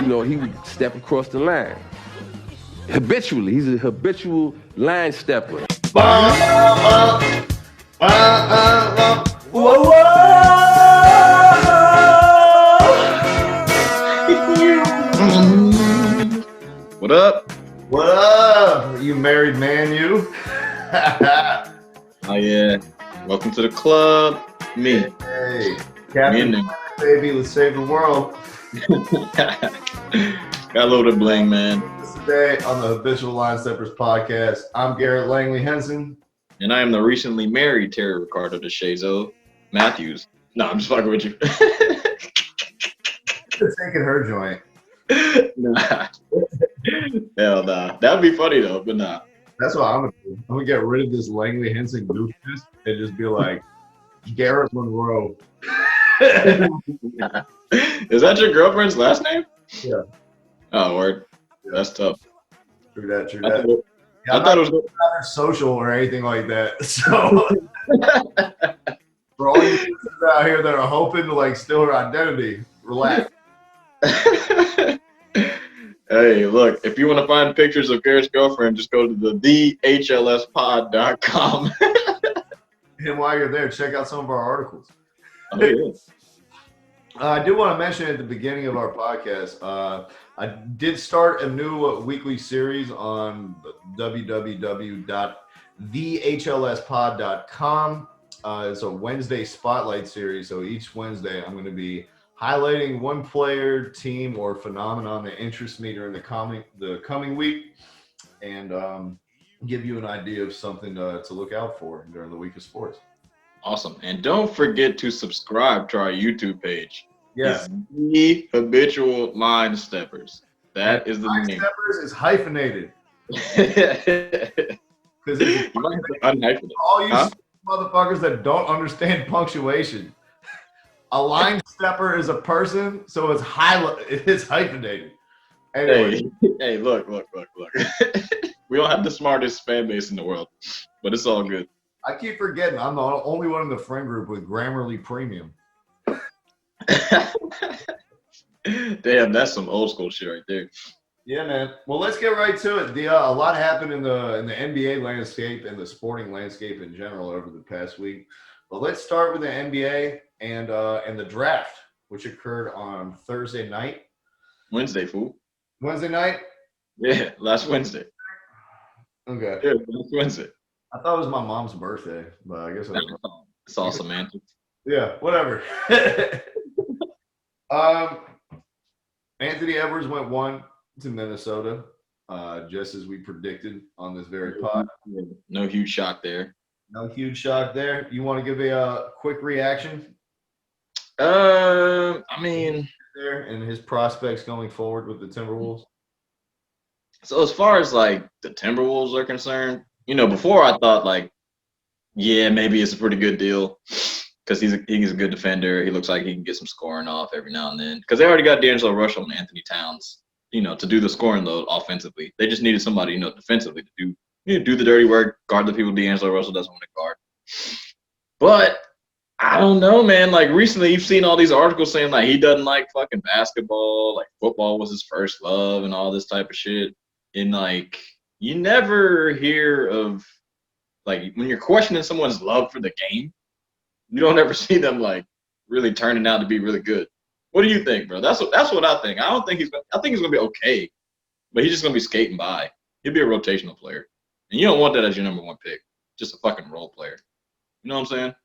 he would step across the line. Habitually. He's a habitual line stepper. Whoa, whoa! What up? What up, you married man, you? Oh, yeah. Welcome to the club. Me. Hey, Me Captain and Baby, let's save the world. Got a little bit of bling, man. Today on the Habitual Line Steppers podcast, I'm Garrett Langley Henson. And I am the recently married Terry Ricardo de Shazo Matthews. No, I'm just fucking with you. Taking her joint. Nah. Hell nah. That would be funny, though, but nah. That's what I'm gonna do. I'm gonna get rid of this Langley Henson goofiness and just be like Garrett Monroe. Is that your girlfriend's last name? Yeah. Oh, word. Yeah. That's tough. True that. I thought it was not social or anything like that. So for all you listeners out here that are hoping to like steal her identity, relax. Hey, look, if you want to find pictures of Garrett's girlfriend, just go to the thehlspod.com. And while you're there, check out some of our articles. Oh, yeah. I do want to mention at the beginning of our podcast, I did start a new weekly series on www.thehlspod.com. It's a Wednesday spotlight series. So each Wednesday, I'm going to be highlighting one player, team, or phenomenon that interests me during the coming week, and give you an idea of something to look out for during the week of sports. Awesome. And don't forget to subscribe to our YouTube page. Yeah. It's the Habitual Line Steppers. That is the Line name. Steppers is hyphenated. Because You might have to unhyphen it. all you Huh? motherfuckers that don't understand punctuation. A line stepper is a person, so it's hyphenated. Anyway, Hey, look. We don't have the smartest fan base in the world, but it's all good. I keep forgetting I'm the only one in the friend group with Grammarly Premium. Damn, that's some old school shit right there. Yeah, man. Well, let's get right to it. A lot happened in the NBA landscape and the sporting landscape in general over the past week. But let's start with the NBA and the draft, which occurred on Thursday night. Wednesday, fool. Wednesday night? Yeah, last Wednesday. Okay. Yeah, last Wednesday. I thought it was my mom's birthday, but I guess I was wrong. It's all semantics. Yeah, whatever. Anthony Edwards went 1 to Minnesota, just as we predicted on this very pod. No huge shock there. No huge shock there. You want to give a quick reaction I mean, there and his prospects going forward with the Timberwolves? so as far as like the Timberwolves are concerned, before I thought like, yeah, maybe it's a pretty good deal because he's a good defender. He looks like he can get some scoring off every now and then because they already got D'Angelo Russell and Anthony Towns, to do the scoring load offensively. They just needed somebody, defensively to do the dirty work, guard the people D'Angelo Russell doesn't want to guard. But I don't know, man. Like recently, you've seen all these articles saying like he doesn't like fucking basketball, like football was his first love, and all this type of shit. And like you never hear of like when you're questioning someone's love for the game, you don't ever see them like really turning out to be really good. What do you think, bro? That's what I think. I think he's gonna be okay, but he's just gonna be skating by. He'll be a rotational player, and you don't want that as your number one pick. Just a fucking role player. You know what I'm saying?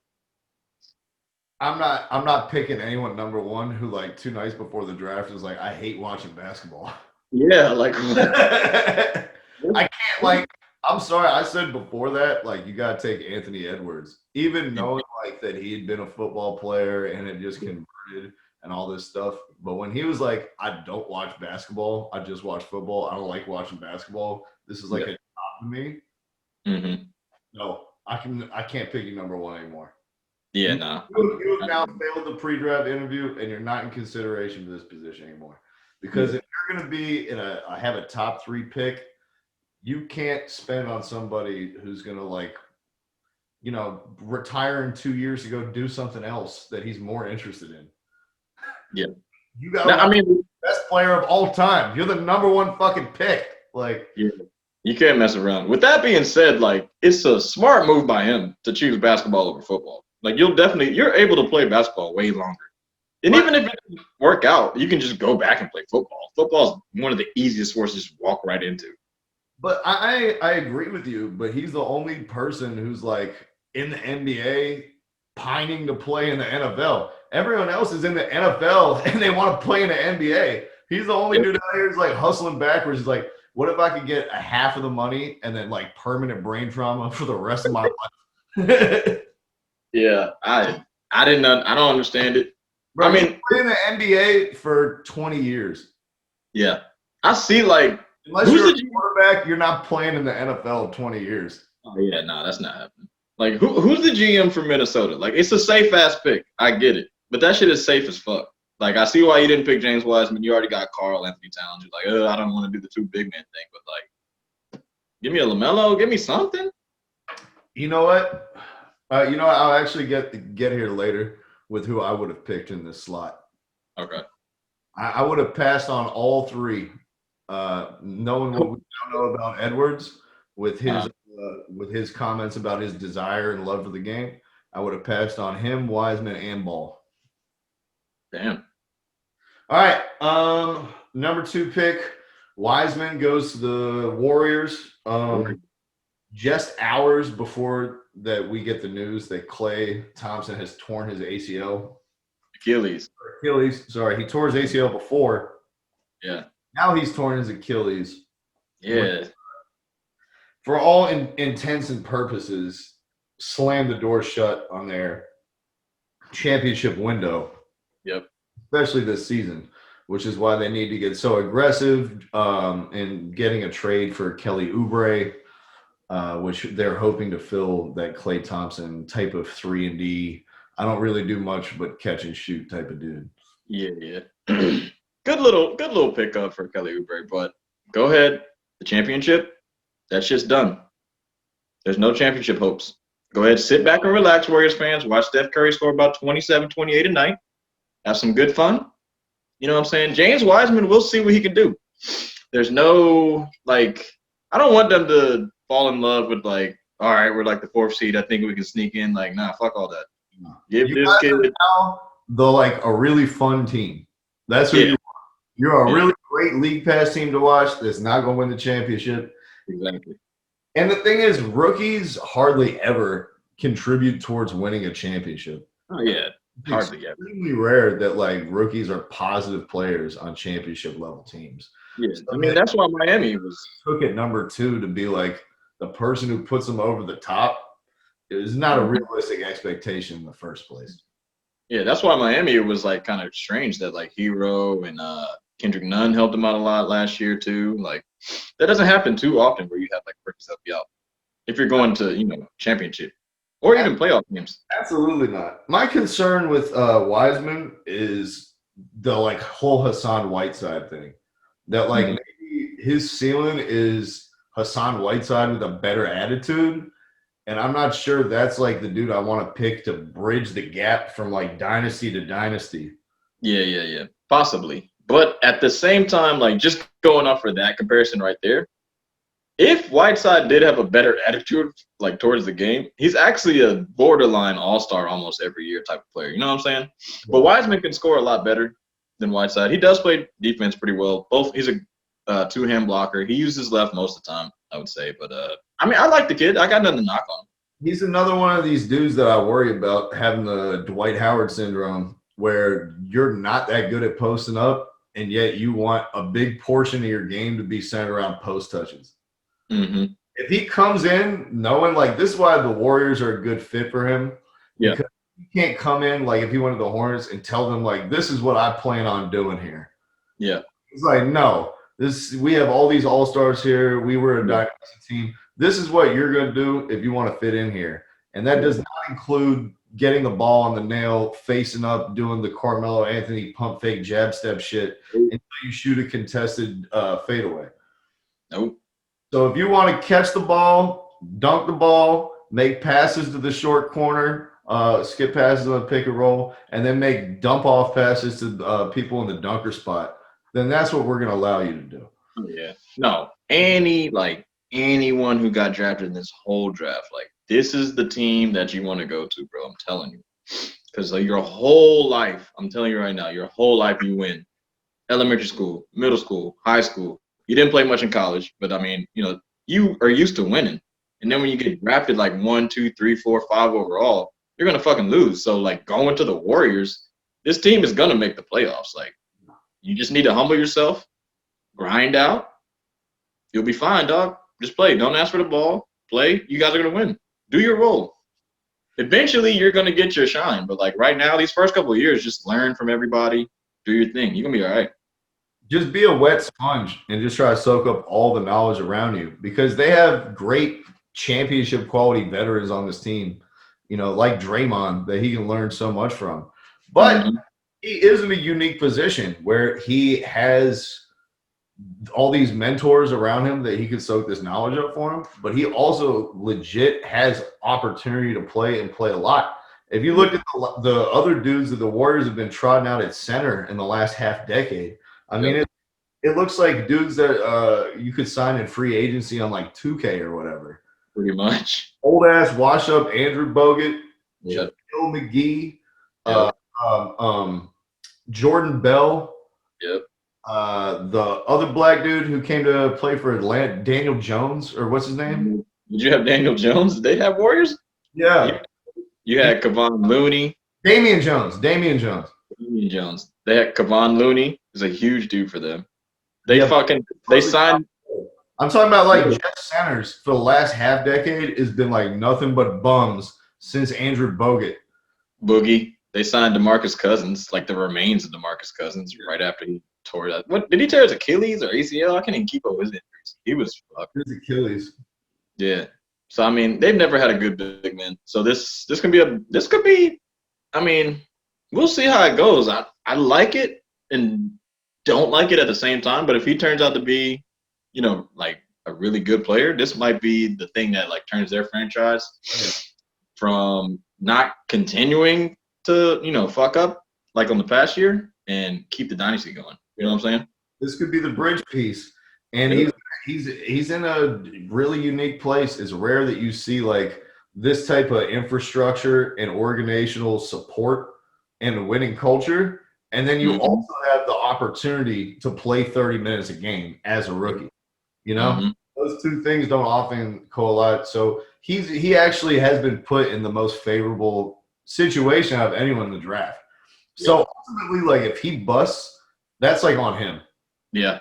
I'm not picking anyone number one who like 2 nights before the draft is like, I hate watching basketball. Yeah, like I can't like. I'm sorry. I said before that, like, you got to take Anthony Edwards, even knowing like that he had been a football player and had just converted and all this stuff. But when he was like, I don't watch basketball, I just watch football. I don't like watching basketball. This is like a job to me. Mm-hmm. No, I can't pick you number one anymore. Yeah, no. You have now failed the pre-draft interview, and you're not in consideration for this position anymore. Because if you're going to be have a top 3 pick, you can't spend on somebody who's going to like, retire in 2 years to go do something else that he's more interested in. Yeah. You got Now, I mean, best player of all time. You're the number one fucking pick. Like, yeah, you can't mess around. With that being said, like it's a smart move by him to choose basketball over football. Like you're able to play basketball way longer. And even if it doesn't work out, you can just go back and play football. Football is one of the easiest sports to just walk right into. but I agree with you, but he's the only person who's like in the NBA pining to play in the NFL. Everyone else is in the NFL and they want to play in the NBA. He's the only dude out here who's like hustling backwards. He's like, what if I could get a half of the money and then like permanent brain trauma for the rest of my life? Yeah, I don't understand it. Bro, I mean, play in the NBA for 20 years. yeah, I see like Unless you're a quarterback, you're not playing in the NFL 20 years. oh yeah, no, that's not happening. Like who's the GM for Minnesota? Like it's a safe ass pick. I get it. But that shit is safe as fuck. Like I see why you didn't pick James Wiseman. You already got Carl Anthony Towns. You're like, I don't want to do the two big man thing, but like give me a LaMelo, give me something. You know what? I'll actually get here later with who I would have picked in this slot. Okay. I would have passed on all three, knowing what we now know about Edwards with his comments about his desire and love for the game. I would have passed on him, Wiseman, and Ball. Damn. All right. Number 2 pick, Wiseman goes to the Warriors. Just hours before that we get the news that Klay Thompson has torn his ACL. Achilles. Sorry, he tore his ACL before. Yeah. Now he's torn his Achilles. Yeah. For all intents and purposes, slammed the door shut on their championship window. Yep. Especially this season, which is why they need to get so aggressive in getting a trade for Kelly Oubre, which they're hoping to fill that Klay Thompson type of 3-and-D. I don't really do much but catch and shoot type of dude. Yeah. Good little pickup for Kelly Oubre, but go ahead. The championship, that shit's done. There's no championship hopes. Go ahead, sit back and relax, Warriors fans. Watch Steph Curry score about 27, 28 a night. Have some good fun. You know what I'm saying? James Wiseman, we'll see what he can do. There's no, like, I don't want them to fall in love with, like, all right, we're like the 4th seed. I think we can sneak in. Like, nah, fuck all that. Give You this guys kid are now a really fun team. That's who you are. You're a really great league pass team to watch that's not going to win the championship. Exactly. And the thing is, rookies hardly ever contribute towards winning a championship. Oh, yeah. Hardly ever. It's extremely rare that like rookies are positive players on championship level teams. Yeah, I mean that's why Miami took it number 2 to be like the person who puts them over the top. It is not a realistic expectation in the first place. Yeah, that's why Miami was like kind of strange that like Hero and Kendrick Nunn helped them out a lot last year too. Like that doesn't happen too often where you have like rookies help you out if you're going to championship. Or even playoff games. Absolutely not. My concern with Wiseman is the like whole Hassan Whiteside thing. That like maybe his ceiling is Hassan Whiteside with a better attitude. And I'm not sure that's like the dude I want to pick to bridge the gap from like dynasty to dynasty. Yeah. Possibly. But at the same time, like just going off for that comparison right there, if Whiteside did have a better attitude, like towards the game, he's actually a borderline all-star almost every year type of player. You know what I'm saying? But Wiseman can score a lot better than Whiteside. He does play defense pretty well. He's a 2-hand blocker. He uses left most of the time, I would say. But I mean, I like the kid. I got nothing to knock on him. He's another one of these dudes that I worry about having the Dwight Howard syndrome, where you're not that good at posting up, and yet you want a big portion of your game to be centered around post touches. Mm-hmm. If he comes in knowing like this is why the Warriors are a good fit for him. Yeah. Because you can't come in like if he went to the Hornets and tell them like this is what I plan on doing here. Yeah. It's like, no, we have all these all-stars here. We were a dynasty team. This is what you're gonna do if you want to fit in here. And that does not include getting the ball on the nail, facing up, doing the Carmelo Anthony pump fake jab step shit until you shoot a contested fadeaway. Nope. So if you want to catch the ball, dunk the ball, make passes to the short corner, skip passes on the pick and roll, and then make dump off passes to people in the dunker spot, then that's what we're going to allow you to do. Yeah. No. Anyone who got drafted in this whole draft, like this is the team that you want to go to, bro. I'm telling you. Because your whole life, I'm telling you right now, your whole life you win. Elementary school, middle school, high school. You didn't play much in college, but I mean, you are used to winning. And then when you get drafted like 1, 2, 3, 4, 5 overall, you're gonna fucking lose. So like going to the Warriors, this team is gonna make the playoffs. Like you just need to humble yourself, grind out. You'll be fine, dog. Just play. Don't ask for the ball. Play. You guys are gonna win. Do your role. Eventually, you're gonna get your shine. But like right now, these first couple of years, just learn from everybody. Do your thing. You're gonna be all right. Just be a wet sponge and just try to soak up all the knowledge around you, because they have great championship quality veterans on this team, like Draymond, that he can learn so much from. But he is in a unique position where he has all these mentors around him that he could soak this knowledge up for him, but he also legit has opportunity to play and play a lot. If you look at the other dudes that the Warriors have been trotting out at center in the last half decade, I mean, it looks like dudes that you could sign in free agency on like 2K or whatever. Pretty much. Old ass wash up Andrew Bogut, Yep. Joe McGee, Jordan Bell. Yep. The other black dude who came to play for Atlanta, Daniel Jones, or what's his name? Did you have Daniel Jones? Did they have Warriors? Yeah. You had Kevon Looney. Damian Jones. They had Kevon Looney. Is a huge dude for them. They signed. I'm talking about like Jet centers for the last half decade has been like nothing but bums since Andrew Bogut. Boogie. They signed DeMarcus Cousins, like the remains of DeMarcus Cousins, right after he tore that. What did he tear his Achilles or ACL? I can't even keep up with his injuries. He was fucked. His Achilles. Yeah. So I mean, they've never had a good big man. So this could be. I mean, we'll see how it goes. I like it and don't like it at the same time. But if he turns out to be, like a really good player, this might be the thing that like turns their franchise from not continuing to fuck up like on the past year and keep the dynasty going. You know what I'm saying? This could be the bridge piece, and he's in a really unique place. It's rare that you see like this type of infrastructure and organizational support and a winning culture, and then you also have the opportunity to play 30 minutes a game as a rookie. Those two things don't often collide. So he actually has been put in the most favorable situation out of anyone in the draft. So ultimately, like if he busts, that's like on him. Yeah,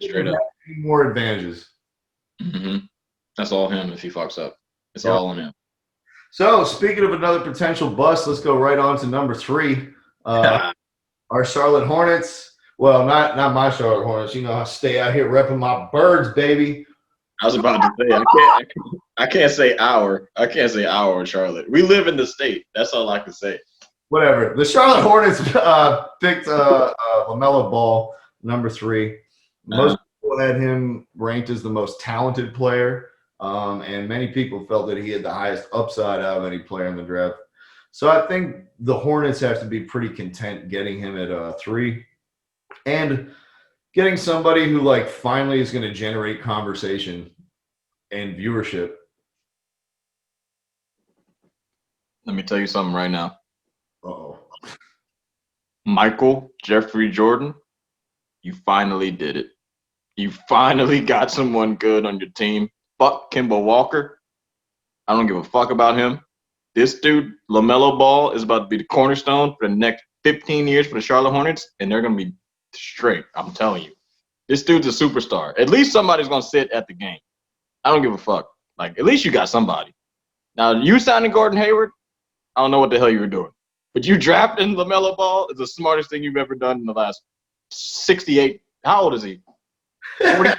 straight up. Any more advantages. That's all him if he fucks up. It's all on him. So speaking of another potential bust, let's go right on to number 3. Our Charlotte Hornets. Well, not my Charlotte Hornets. I stay out here repping my birds, baby. I was about to say I can't say our Charlotte. We live in the state. That's all I can say. Whatever. The Charlotte Hornets picked LaMelo Ball, number 3. Most people had him ranked as the most talented player, and many people felt that he had the highest upside out of any player in the draft. So I think the Hornets have to be pretty content getting him at 3. And getting somebody who like finally is going to generate conversation and viewership. Let me tell you something right now. Uh-oh. Michael Jeffrey Jordan, you finally did it. You finally got someone good on your team. Fuck Kemba Walker. I don't give a fuck about him. This dude, LaMelo Ball, is about to be the cornerstone for the next 15 years for the Charlotte Hornets, and they're going to be straight. I'm telling you. This dude's a superstar. At least somebody's going to sit at the game. I don't give a fuck. Like, at least you got somebody. Now, you signing Gordon Hayward, I don't know what the hell you were doing. But you drafting LaMelo Ball is the smartest thing you've ever done in the last 68. How old is he? 40?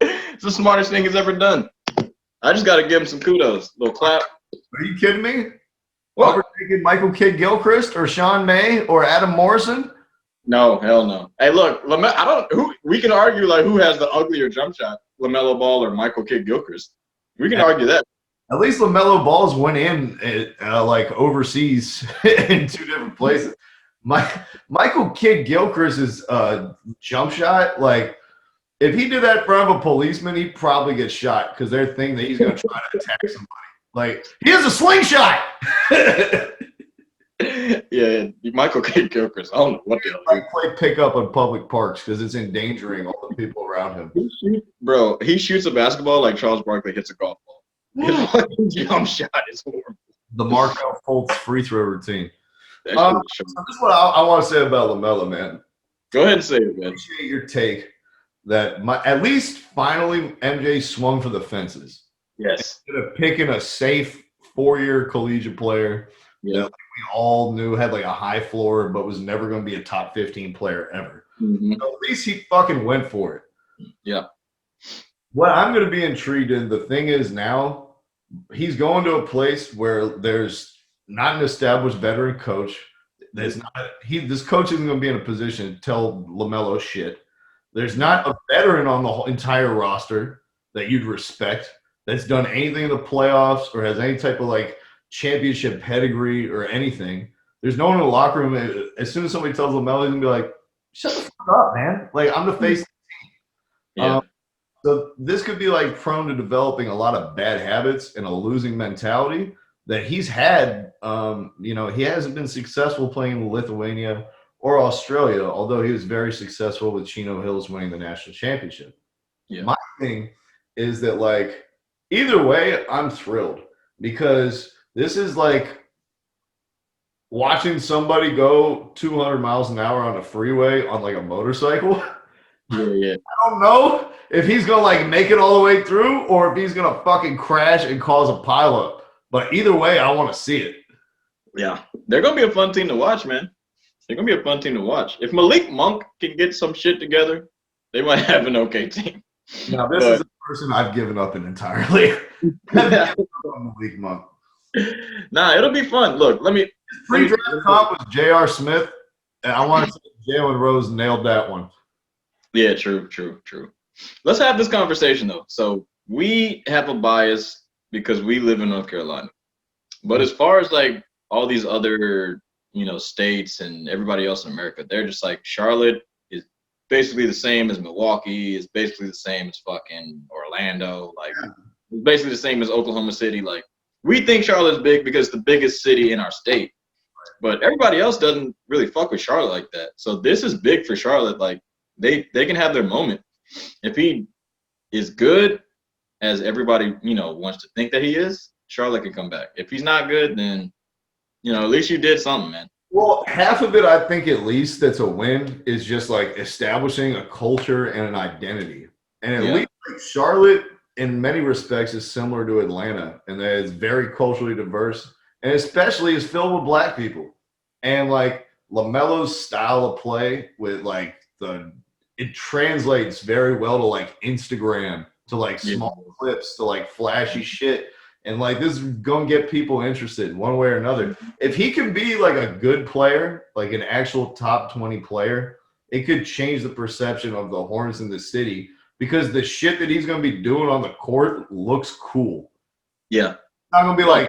It's the smartest thing he's ever done. I just got to give him some kudos. Little clap. Are you kidding me? What? We're thinking Michael Kidd-Gilchrist or Sean May or Adam Morrison? No, hell no. Hey, look, we can argue like who has the uglier jump shot, LaMelo Ball or Michael Kidd-Gilchrist. We can argue that. At least LaMelo Balls went in like overseas in 2 different places. Michael Kidd Gilchrist's jump shot, like if he did that in front of a policeman, he'd probably get shot because they're thinking that he's going to try to attack somebody. Like he has a slingshot. Yeah, Michael K. Gilchrist. I don't know what the hell. Like play pickup in public parks because it's endangering all the people around him. Bro, he shoots a basketball like Charles Barkley hits a golf ball. His fucking jump shot is horrible. The Markel Fultz free throw routine. So this is what I want to say about LaMelo, man. Go ahead and say it, man. I appreciate your take that at least finally MJ swung for the fences. Yes. Instead of picking a safe 4-year collegiate player that we all knew had like a high floor but was never going to be a top 15 player ever. Mm-hmm. So at least he fucking went for it. Yeah. What I'm going to be intrigued in, the thing is now he's going to a place where there's not an established veteran coach. There's not this coach isn't going to be in a position to tell LaMelo shit. There's not a veteran on the whole entire roster that you'd respect that's done anything in the playoffs or has any type of like championship pedigree or anything. There's no one in the locker room. As soon as somebody tells LaMelo, he's going to be like, shut the fuck up, man. Like, I'm the face of the team. Yeah. So this could be like prone to developing a lot of bad habits and a losing mentality that he's had. He hasn't been successful playing in Lithuania or Australia, although he was very successful with Chino Hills winning the national championship. Yeah. My thing is that, like, either way, I'm thrilled because this is like watching somebody go 200 miles an hour on a freeway on like a motorcycle. Yeah. I don't know if he's going to like make it all the way through or if he's going to fucking crash and cause a pileup. But either way, I want to see it. Yeah. They're going to be a fun team to watch, man. They're going to be a fun team to watch. If Malik Monk can get some shit together, they might have an okay team. Now, this is a person I've given up on entirely. Malik Monk. Nah, it'll be fun. Look, His pre-draft comp was J.R. Smith, and I want to say Jalen Rose nailed that one. Yeah, true. Let's have this conversation, though. So we have a bias because we live in North Carolina. But as far as, like, all these other, states and everybody else in America, they're just like Charlotte is basically the same as Milwaukee, is basically the same as fucking Orlando. Like, it's basically the same as Oklahoma City. Like, we think Charlotte's big because it's the biggest city in our state. But everybody else doesn't really fuck with Charlotte like that. So this is big for Charlotte. Like, they can have their moment. If he is good, as everybody, wants to think that he is, Charlotte can come back. If he's not good, then, at least you did something, man. Well, half of it, I think at least that's a win, is just like establishing a culture and an identity. And at least like Charlotte, in many respects, is similar to Atlanta, and that it's very culturally diverse, and especially is filled with black people. And like LaMelo's style of play with like it translates very well to like Instagram, to like small clips, to like flashy shit. And like this is gonna get people interested one way or another. If he can be like a good player, like an actual top 20 player, it could change the perception of the Hornets in the city because the shit that he's gonna be doing on the court looks cool. Yeah. It's not gonna be like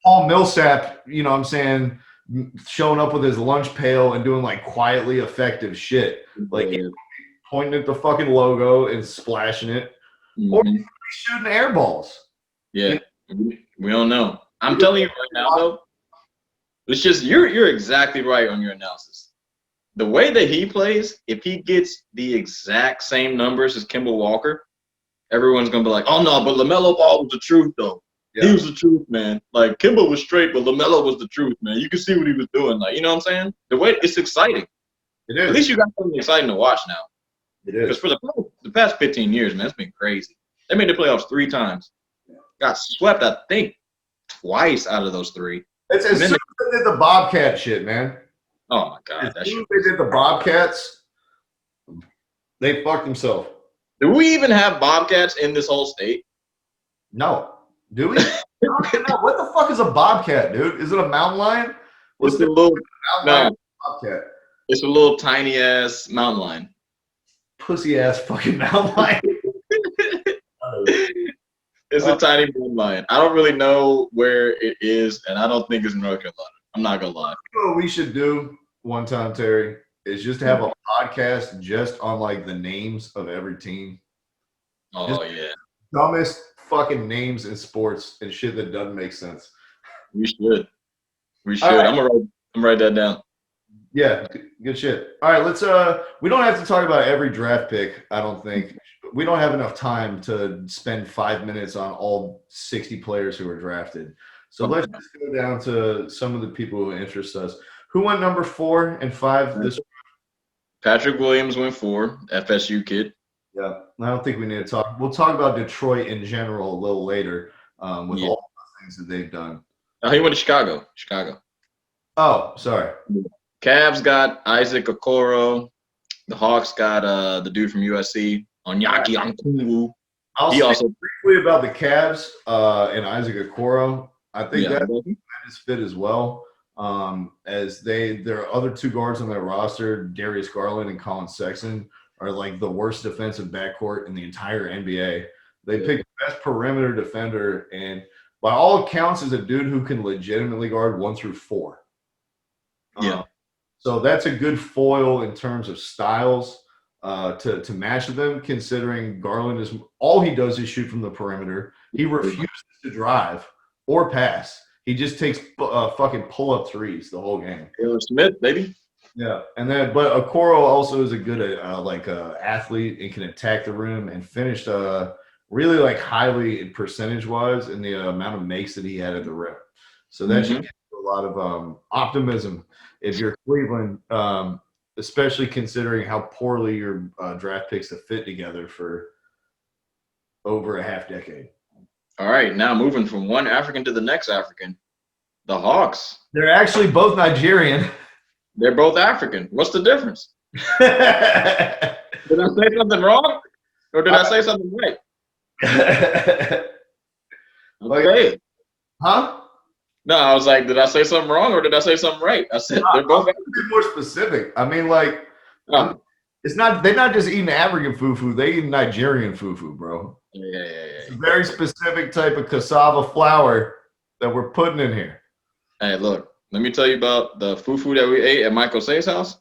Paul Millsap, showing up with his lunch pail and doing like quietly effective shit. Like pointing at the fucking logo and splashing it. Or shooting air balls. Yeah. We don't know. I'm telling you right now, though, it's just you're exactly right on your analysis. The way that he plays, if he gets the exact same numbers as Kemba Walker, everyone's gonna be like, "Oh no, but LaMelo Ball was the truth, though. Yeah. He was the truth, man. Like Kemba was straight, but LaMelo was the truth, man. You can see what he was doing. Like, you know what I'm saying? The way it's exciting. It is. At least you got something exciting to watch now. It is. Because for the past 15 years, man, it's been crazy. They made the playoffs 3 times. Got swept, I think, twice out of those 3. It's as soon as they did the Bobcat shit, man. Oh my God, as soon as they did the Bobcats, they fucked themselves. Do we even have Bobcats in this whole state? No. Do we? No. What the fuck is a Bobcat, dude? Is it a mountain lion? What's the little lion Bobcat? It's a little tiny ass mountain lion. Pussy ass fucking mountain lion. It's a tiny mountain lion. I don't really know where it is, and I don't think it's North Carolina. I'm not gonna lie. What we should do one time, Terry, is just have a podcast just on like the names of every team. Oh Just yeah, dumbest fucking names in sports and shit that doesn't make sense. we should. We should. All right. I'm gonna write that down. Yeah, good shit. All right, let's we don't have to talk about every draft pick, I don't think. We don't have enough time to spend 5 minutes on all 60 players who were drafted. So let's just go down to some of the people who interest us. Who went number 4 and 5 this week? Patrick Williams went 4, FSU kid. Yeah, I don't think we need to talk. We'll talk about Detroit in general a little later with all the things that they've done. Oh, he went to Chicago. Oh, sorry. Cavs got Isaac Okoro. The Hawks got the dude from USC, Onyeka Okongwu. I'll He say also briefly about the Cavs and Isaac Okoro. I think that's his fit as well. As there are other 2 guards on their roster, Darius Garland and Colin Sexton, are like the worst defensive backcourt in the entire NBA. They picked the best perimeter defender, and by all accounts, is a dude who can legitimately guard 1 through 4. Yeah. So that's a good foil in terms of styles to match with them, considering Garland is all he does is shoot from the perimeter. He refuses to drive or pass. He just takes fucking pull-up threes the whole game. Taylor Smith, baby. Yeah, and then but Okoro also is a good athlete and can attack the rim and finished really like highly percentage-wise in the amount of makes that he had at the rim. So that should give you a lot of optimism if you're Cleveland, especially considering how poorly your draft picks have fit together for over a half decade. All right, now moving from one African to the next African, the Hawks. They're actually both Nigerian. They're both African. What's the difference? Did I say something wrong? Or did I say something right? Okay. Huh? No, I was like, did I say something wrong or did I say something right? I said they're both African. Be more specific. I mean, like, it's not. They're not just eating African fufu. They eat Nigerian fufu, bro. Yeah. It's a very specific type of cassava flour that we're putting in here. Hey, look. Let me tell you about the fufu that we ate at Michael Say's house.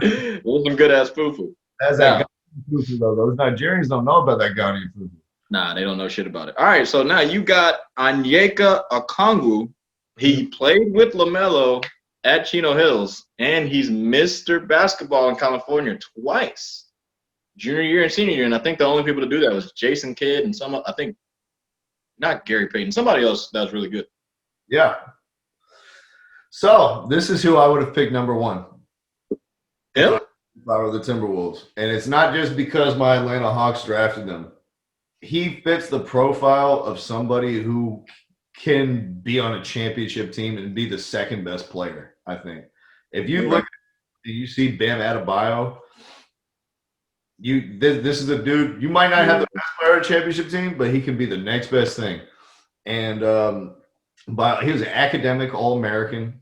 It was some good ass fufu. That's that Ghanaian fufu, though. Those Nigerians don't know about that Ghanaian fufu. Nah, they don't know shit about it. All right, so now you got Onyeka Okongwu. He played with LaMelo at Chino Hills, and he's Mr. Basketball in California twice, junior year and senior year. And I think the only people to do that was Jason Kidd and I think not Gary Payton, somebody else that was really good. Yeah. So this is who I would have picked number 1. Him? If I were the Timberwolves. And it's not just because my Atlanta Hawks drafted them. He fits the profile of somebody who can be on a championship team and be the second best player, I think. If you look and you see Bam Adebayo, this is a dude, you might not have the best player on a championship team, but he can be the next best thing. And but he was an academic All-American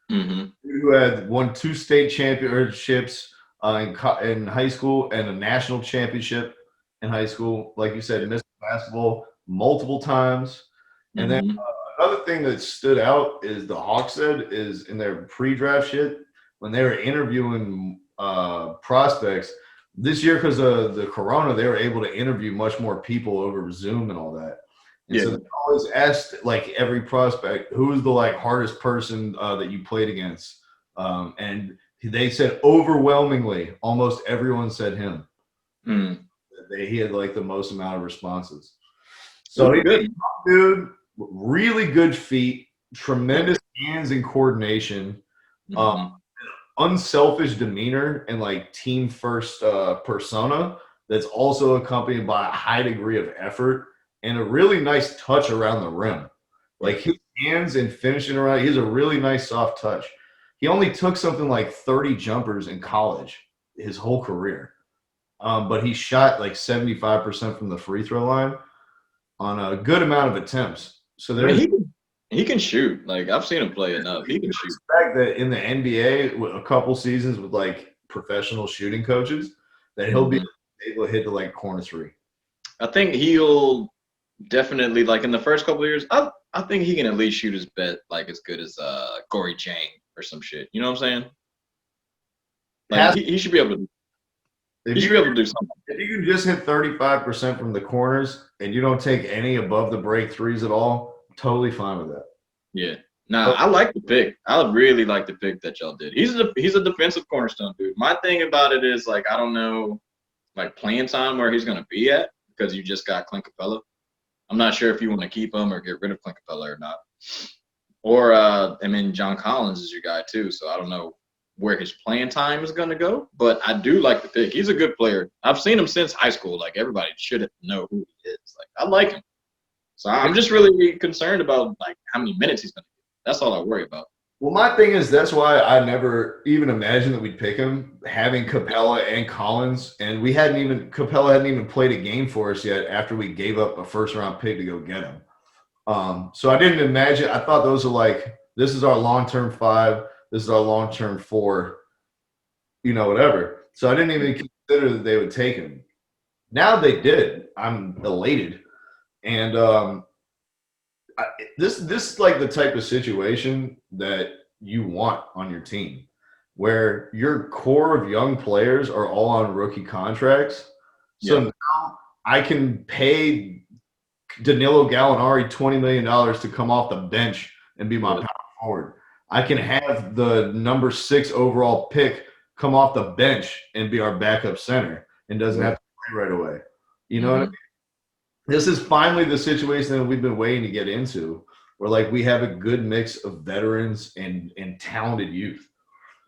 who had won 2 state championships in high school and a national championship in high school. Like you said, missed basketball multiple times. And then another thing that stood out is the Hawks said is in their pre-draft shit, when they were interviewing prospects this year, because of the corona, they were able to interview much more people over Zoom and all that. And so they always asked like every prospect, who was the like hardest person that you played against? And they said overwhelmingly, almost everyone said him. He had like the most amount of responses. So he's a dude, really good feet, tremendous hands and coordination, unselfish demeanor, and like team first persona that's also accompanied by a high degree of effort and a really nice touch around the rim. Like his hands and finishing around, he has a really nice soft touch. He only took something like 30 jumpers in college his whole career. But he shot like 75% from the free throw line on a good amount of attempts. So he can shoot. Like I've seen him play enough. He can shoot. Expect that in the NBA, with a couple seasons with like professional shooting coaches, that he'll be able to hit the like corner 3. I think he'll definitely like in the first couple of years. I think he can at least shoot his bet like as good as Corey Jane or some shit. You know what I'm saying? Like he should be able to. He should be able to do something. If you can just hit 35% from the corners and you don't take any above the break threes at all, totally fine with that. Yeah. Nah, I like the pick. I really like the pick that y'all did. He's a defensive cornerstone dude. My thing about it is like I don't know like playing time where he's gonna be at because you just got Clint Capella. I'm not sure if you want to keep him or get rid of Clint Capella or not. Or I mean John Collins is your guy too, so I don't know where his playing time is gonna go. But I do like the pick. He's a good player. I've seen him since high school. Like everybody should know who he is. Like I like him. So I'm just really concerned about like how many minutes he's gonna get. That's all I worry about. Well, my thing is that's why I never even imagined that we'd pick him, having Capella and Collins, and Capella hadn't even played a game for us yet after we gave up a first-round pick to go get him. So I didn't imagine. I thought those are like this is our long-term 5, this is our long-term 4, whatever. So I didn't even consider that they would take him. Now they did. I'm elated, and this is like the type of situation that you want on your team where your core of young players are all on rookie contracts. So now I can pay Danilo Gallinari $20 million to come off the bench and be my power forward. I can have the number 6 overall pick come off the bench and be our backup center and doesn't have to play right away. You know what I mean? This is finally the situation that we've been waiting to get into where like we have a good mix of veterans and talented youth.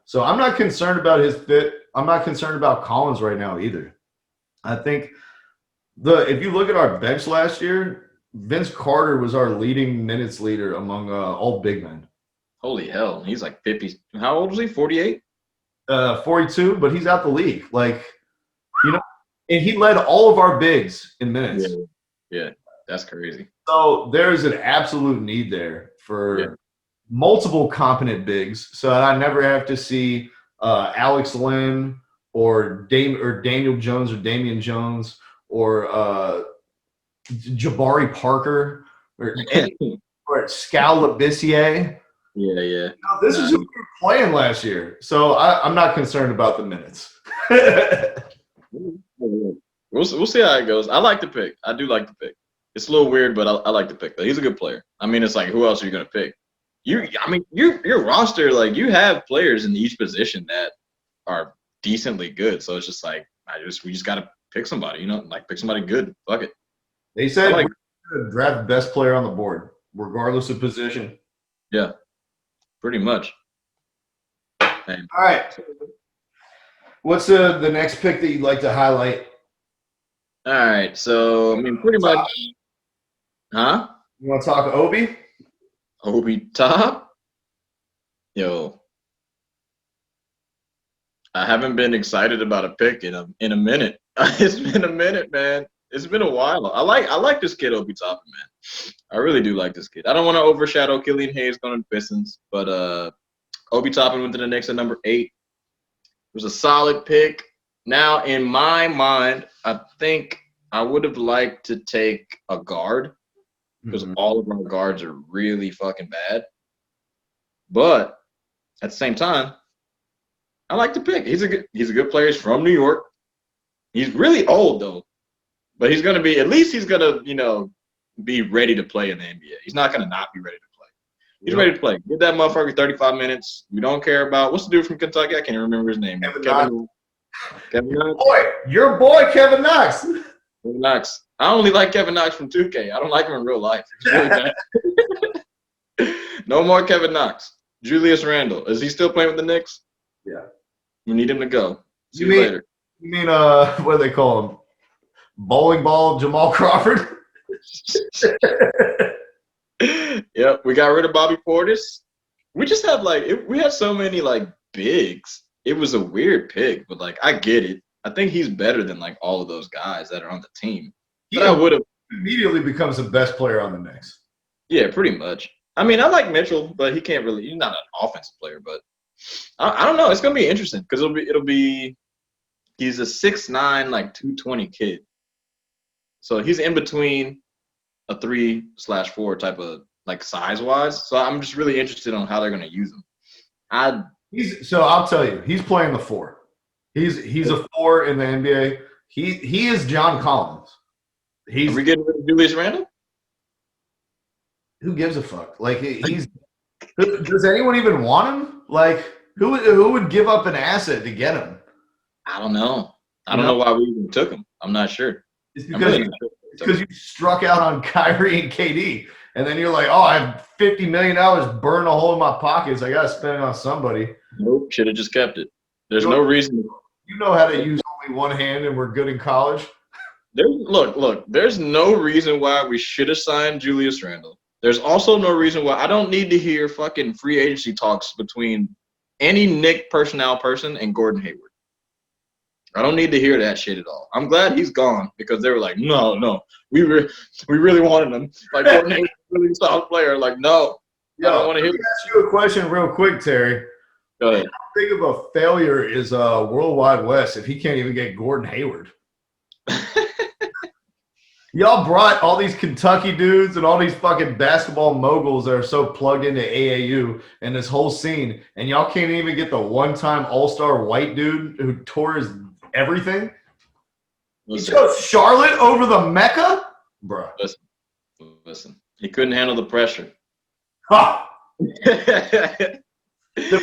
So I'm not concerned about his fit. I'm not concerned about Collins right now either. I think if you look at our bench last year, Vince Carter was our leading minutes leader among all big men. Holy hell. He's like 50. How old was he? 48? 42, but he's out the league. Like, and he led all of our bigs in minutes. Yeah, that's crazy. So there's an absolute need there for multiple competent bigs so that I never have to see Alex Lynn or Daniel Jones or Damian Jones or Jabari Parker or Scal Labissiere. Yeah. This is who we were playing last year. So I'm not concerned about the minutes. We'll see how it goes. I like the pick. I do like the pick. It's a little weird, but I like the pick. Though. He's a good player. I mean, it's like, who else are you going to pick? Your roster, like, you have players in each position that are decently good. So it's just like, we just got to pick somebody, like pick somebody good. Fuck it. They said we're going to draft the best player on the board, regardless of position. Yeah, pretty much. All right. What's the next pick that you'd like to highlight? All right, so I mean, pretty much, huh? You want to talk Obi? Obi top? Yo, I haven't been excited about a pick in a minute. It's been a minute, man. It's been a while. I like this kid, Obi Toppin, man. I really do like this kid. I don't want to overshadow Killian Hayes going to the Pistons, but Obi Toppin went to the Knicks at number 8. It was a solid pick. Now, in my mind, I think I would have liked to take a guard because all of our guards are really fucking bad. But at the same time, I like the pick. He's a good player. He's from New York. He's really old though, but he's gonna be be ready to play in the NBA. He's not gonna not be ready to play. He's ready to play. Give that motherfucker 35 minutes. We don't care about what's the dude from Kentucky. I can't even remember his name. Kevin Knox. Your boy, Kevin Knox. Kevin Knox. I only like Kevin Knox from 2K. I don't like him in real life. He's really bad. No more Kevin Knox. Julius Randle. Is he still playing with the Knicks? Yeah. We need him to go. See you later. You mean what do they call him? Bowling ball Jamal Crawford? Yep. We got rid of Bobby Portis. We just have we had so many bigs. It was a weird pick, but I get it. I think he's better than all of those guys that are on the team. But I would have immediately becomes the best player on the Knicks. Yeah, pretty much. I mean, I like Mitchell, but he can't really. He's not an offensive player, but I don't know. It's gonna be interesting because it'll be. He's a 6'9", 220 kid. So he's in between a 3/4 type of like size wise. So I'm just really interested on how they're going to use him. So I'll tell you, he's playing the 4. He's a 4 in the NBA. He is John Collins. Are we getting rid of Julius Randle? Who gives a fuck? Like does anyone even want him? Like who would give up an asset to get him? I don't know. I don't know why we even took him. I'm not sure. It's because you struck out on Kyrie and KD, and then you're like, oh, I have $50 million burn a hole in my pockets. I gotta spend it on somebody. Nope, should have just kept it. There's no reason. You know how to use only one hand, and we're good in college. Look. There's no reason why we should have signed Julius Randle. There's also no reason why I don't need to hear fucking free agency talks between any Knick personnel person and Gordon Hayward. I don't need to hear that shit at all. I'm glad he's gone because they were like, no, we really wanted him. Like Gordon Hayward's a really solid player. Like, no, I don't want to hear that. Ask you a question real quick, Terry. Go ahead. How big of a failure is Worldwide West if he can't even get Gordon Hayward? Y'all brought all these Kentucky dudes and all these fucking basketball moguls that are so plugged into AAU and this whole scene, and y'all can't even get the one-time all-star white dude who tore his everything? You chose Charlotte over the Mecca? Bruh. Listen. He couldn't handle the pressure. Ha! The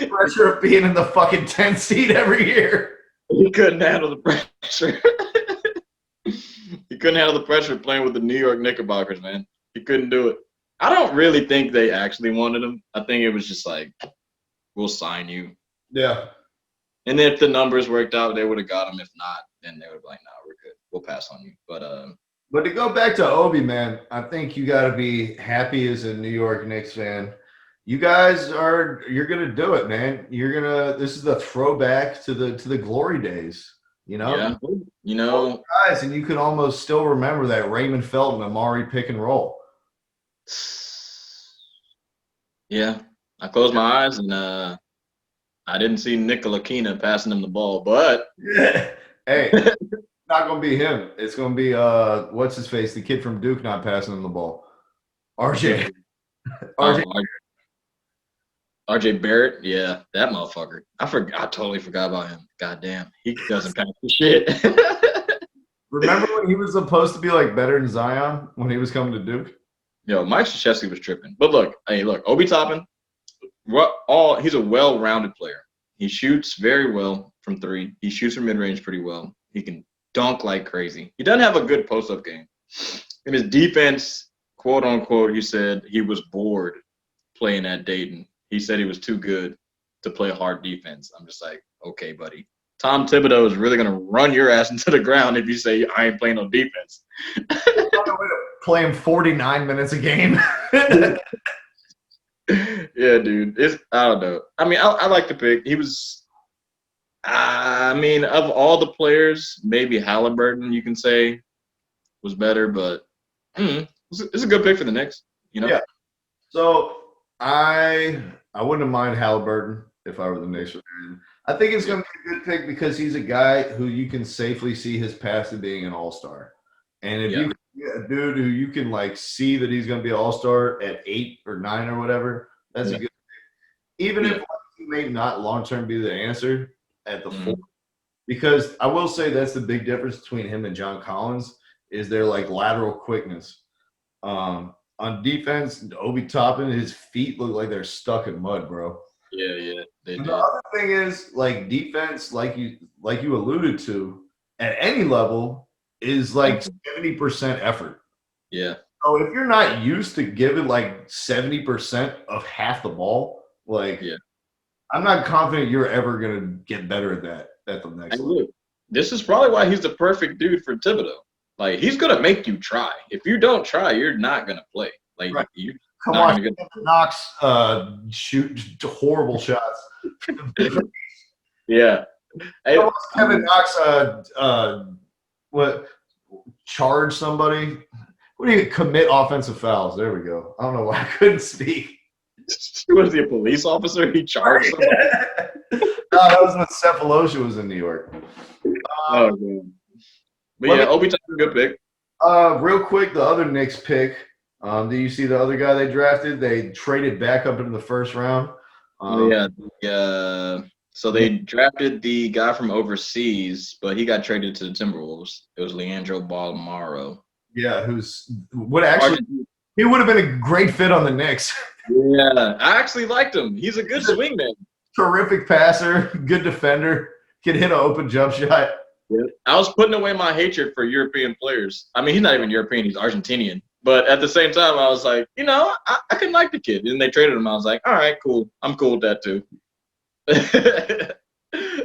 pressure of being in the fucking 10th seed every year. He couldn't handle the pressure. He couldn't handle the pressure of playing with the New York Knickerbockers, man. He couldn't do it. I don't really think they actually wanted him. I think it was just like, we'll sign you. Yeah. And then if the numbers worked out, they would have got him. If not, then they would be like, no, we're good. We'll pass on you. But to go back to Obi, man, I think you got to be happy as a New York Knicks fan. You guys you're going to do it, man. This is the throwback to the glory days. You know? Yeah. You know. Guys, and you can almost still remember that Raymond Felton, Amari pick and roll. Yeah. I closed my eyes and I didn't see Nikola Kina passing him the ball, but hey, it's not gonna be him. It's gonna be what's his face, the kid from Duke not passing him the ball. RJ. RJ Barrett, yeah, that motherfucker. I totally forgot about him. God damn, he doesn't pass the shit. Remember when he was supposed to be like better than Zion when he was coming to Duke? Yo, Mike Krzyzewski was tripping. But look, Obi Toppin, he's a well-rounded player. He shoots very well from 3. He shoots from mid-range pretty well. He can dunk like crazy. He doesn't have a good post-up game. In his defense, quote-unquote, he said he was bored playing at Dayton. He said he was too good to play hard defense. I'm just like, okay, buddy. Tom Thibodeau is really going to run your ass into the ground if you say, I ain't playing no defense. Play him 49 minutes a game. Yeah, dude. I don't know. I mean, I like the pick. He was of all the players, maybe Halliburton, you can say, was better, but it's a good pick for the Knicks, you know? Yeah. So I wouldn't mind Halliburton if I were the Knicks. I think it's going to be a good pick because he's a guy who you can safely see his path to being an all-star. And if you get a dude who you can like see that he's going to be an all-star at 8 or 9 or whatever, that's a good pick. Even if he may not long-term be the answer at the 4. Because I will say that's the big difference between him and John Collins is their like lateral quickness. On defense, Obi Toppin, his feet look like they're stuck in mud, bro. Yeah, they do. The other thing is, like defense, like you alluded to, at any level is like 70% effort. Yeah. So if you're not used to giving like 70% of half the ball, like I'm not confident you're ever gonna get better at that at the next level. Look, this is probably why he's the perfect dude for Thibodeau. Like he's gonna make you try. If you don't try, you're not gonna play. Like you come on, Knox shoot horrible shots. Yeah. Hey, Kevin Knox charge somebody? What do you commit offensive fouls? There we go. I don't know why I couldn't speak. Was he a police officer? He charged somebody? No, that was when Cephalosha was in New York. Oh man. But yeah, Obi Toppin, good pick. Real quick, the other Knicks pick. Do you see the other guy they drafted? They traded back up into the first round. Oh yeah. So they drafted the guy from overseas, but he got traded to the Timberwolves. It was Leandro Balmaro. Yeah, he would have been a great fit on the Knicks. Yeah, I actually liked him. He's a good swingman. Terrific passer, good defender, can hit an open jump shot. Yep. I was putting away my hatred for European players. I mean, he's not even European; he's Argentinian. But at the same time, I was like, I can like the kid. And they traded him. I was like, all right, cool. I'm cool with that too.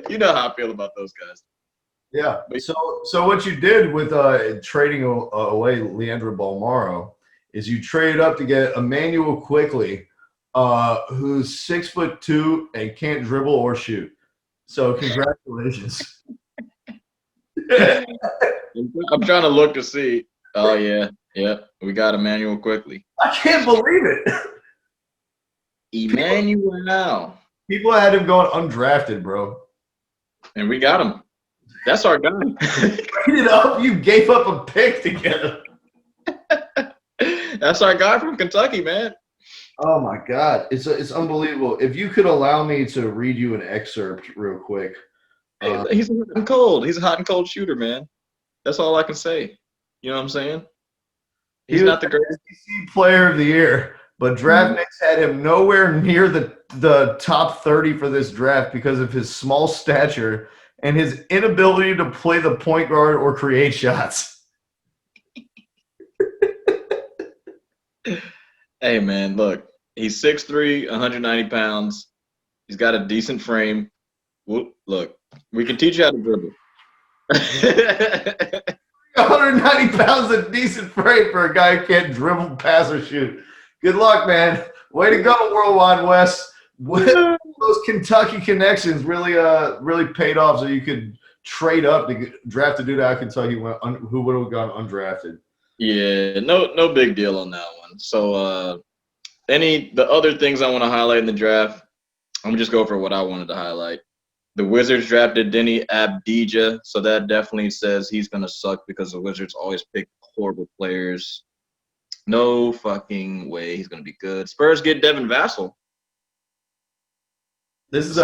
You know how I feel about those guys. Yeah. So what you did with trading away Leandro Balmaro is you traded up to get Emmanuel Quickly, who's 6'2" and can't dribble or shoot. So congratulations. I'm trying to look to see. Oh yeah, we got Emmanuel Quickly. I can't believe it. Emmanuel. People had him going undrafted, bro. And we got him. That's our guy. Traded up, you gave up a pick to get him. That's our guy from Kentucky, man. Oh my God, it's unbelievable. If you could allow me to read you an excerpt real quick. He's hot and cold. He's a hot and cold shooter, man. That's all I can say. You know what I'm saying? He's not the greatest SEC player of the year, but DraftNix had him nowhere near the top 30 for this draft because of his small stature and his inability to play the point guard or create shots. Hey, man, look. He's 6'3", 190 pounds. He's got a decent frame. Look, we can teach you how to dribble. 190 pounds, a decent frame for a guy who can't dribble, pass, or shoot. Good luck, man. Way to go, Worldwide West. Those Kentucky connections really paid off, so you could trade up to draft a dude out of Kentucky who would have gone undrafted. Yeah, no big deal on that one. So the other things I want to highlight in the draft, I'm just go for what I wanted to highlight. The Wizards drafted Denny Abdija, so that definitely says he's going to suck because the Wizards always pick horrible players. No fucking way he's going to be good. Spurs get Devin Vassell. This is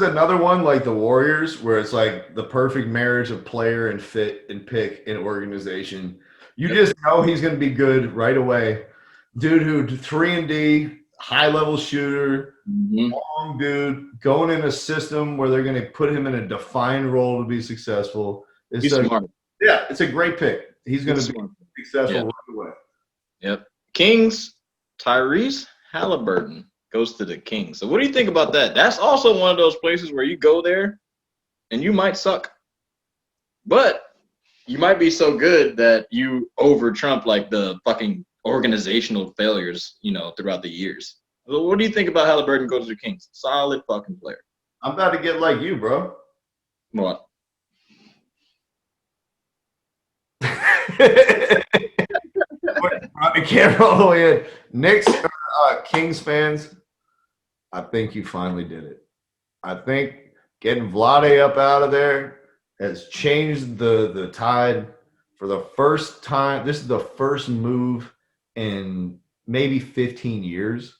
another one like the Warriors where it's like the perfect marriage of player and fit and pick and organization. You just know he's going to be good right away. Dude who 3-and-D, high-level shooter, long dude, going in a system where they're going to put him in a defined role to be successful. He's smart. Yeah, it's a great pick. He's going to be successful right away. Yep. Kings, Tyrese Halliburton goes to the Kings. So what do you think about that? That's also one of those places where you go there and you might suck. But you might be so good that you over-trump like the fucking organizational failures, throughout the years. So what do you think about Halliburton goes to the Kings? Solid fucking player. I'm about to get like you, bro. What? Brought the camera all the way in. Knicks, Kings fans, I think you finally did it. I think getting Vlade up out of there has changed the tide for the first time. This is the first move in maybe 15 years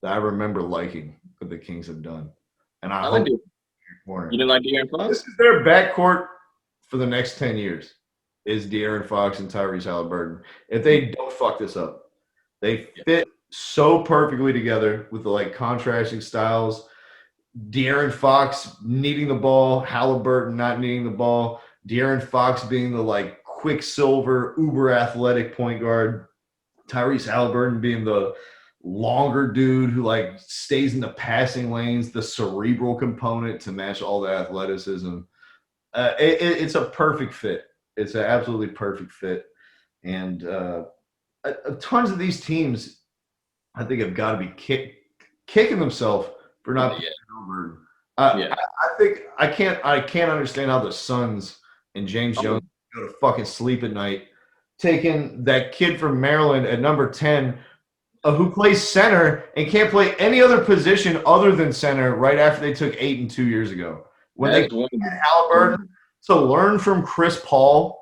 that I remember liking what the Kings have done. And I hope you didn't like De'Aaron Fox? This is their backcourt for the next 10 years is De'Aaron Fox and Tyrese Halliburton. If they don't fuck this up, they fit so perfectly together with the contrasting styles. De'Aaron Fox needing the ball, Halliburton not needing the ball. De'Aaron Fox being the quicksilver, uber athletic point guard. Tyrese Halliburton being the longer dude who stays in the passing lanes, the cerebral component to match all the athleticism. It's a perfect fit. It's an absolutely perfect fit. And tons of these teams, I think, have got to be kicking themselves for not being over. I think I can't understand how the Suns and James Jones go to fucking sleep at night, taking that kid from Maryland at number 10 who plays center and can't play any other position other than center right after they took Ayton 2 years ago. When they had Halliburton to learn from Chris Paul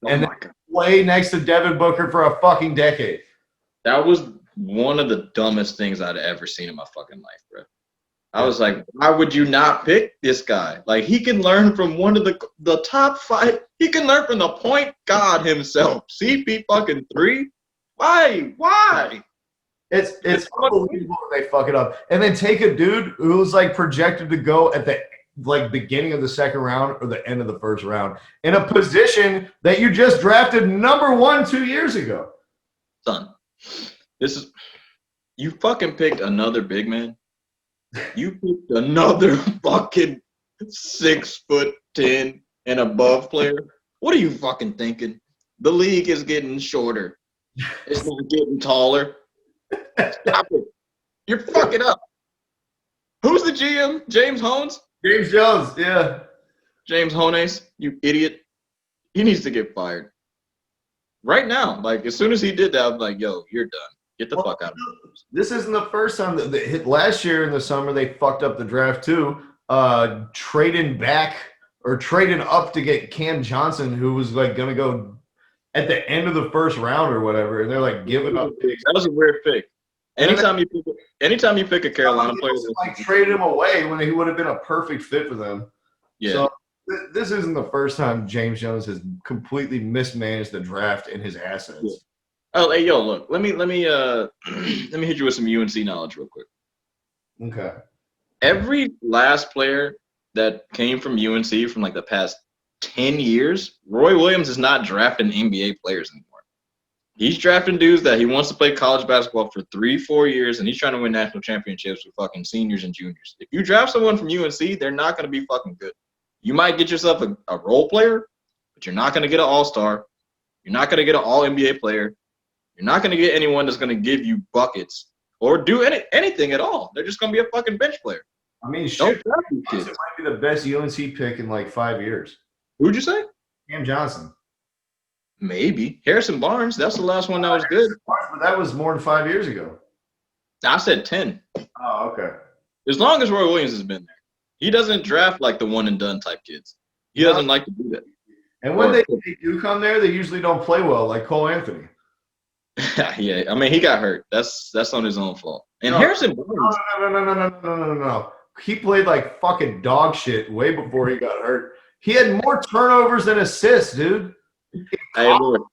and then play next to Devin Booker for a fucking decade. That was one of the dumbest things I'd ever seen in my fucking life, bro. I was like, why would you not pick this guy? Like, he can learn from one of the top 5. He can learn from the point god himself. CP fucking 3. Why? It's unbelievable that they fuck it up. And then take a dude who's like projected to go at the like beginning of the second round or the end of the first round in a position that you just drafted number 1 2 years ago. Son, you fucking picked another big man. You picked another fucking 6'10" and above player. What are you fucking thinking? The league is getting shorter. It's not getting taller. Stop it. You're fucking up. Who's the GM? James Hones? James Jones, yeah. James Hones, you idiot. He needs to get fired. Right now. Like, as soon as he did that, I'm like, yo, you're done. Get the fuck out of here. This isn't the first time that they hit. Last year in the summer, they fucked up the draft too. Trading up to get Cam Johnson, who was like going to go at the end of the first round or whatever, and they're like giving up picks. That was a weird pick. Anytime you pick a Carolina player, like trade him away when he would have been a perfect fit for them. Yeah. So this isn't the first time James Jones has completely mismanaged the draft and his assets. Yeah. Oh, hey, yo, look. Let me hit you with some UNC knowledge real quick. Okay. Every last player that came from UNC from like the past 10 years, Roy Williams is not drafting NBA players anymore. He's drafting dudes that he wants to play college basketball for 3-4 years, and he's trying to win national championships with fucking seniors and juniors. If you draft someone from UNC, they're not going to be fucking good. You might get yourself a role player, but you're not going to get an all-star. You're not going to get an all-NBA player. You're not going to get anyone that's going to give you buckets or do anything at all. They're just going to be a fucking bench player. I mean, shit, it might be the best UNC pick in like 5 years. Who'd you say? Cam Johnson. Maybe. Harrison Barnes. That's the last one that was good. But that was more than 5 years ago. I said 10. Oh, okay. As long as Roy Williams has been there. He doesn't draft like the one-and-done type kids. He doesn't like to do that. And when they do come there, they usually don't play well, like Cole Anthony. Yeah, I mean, he got hurt. That's on his own fault. And Harrison Barnes. No. He played like fucking dog shit way before he got hurt. He had more turnovers than assists, dude. Hey, look,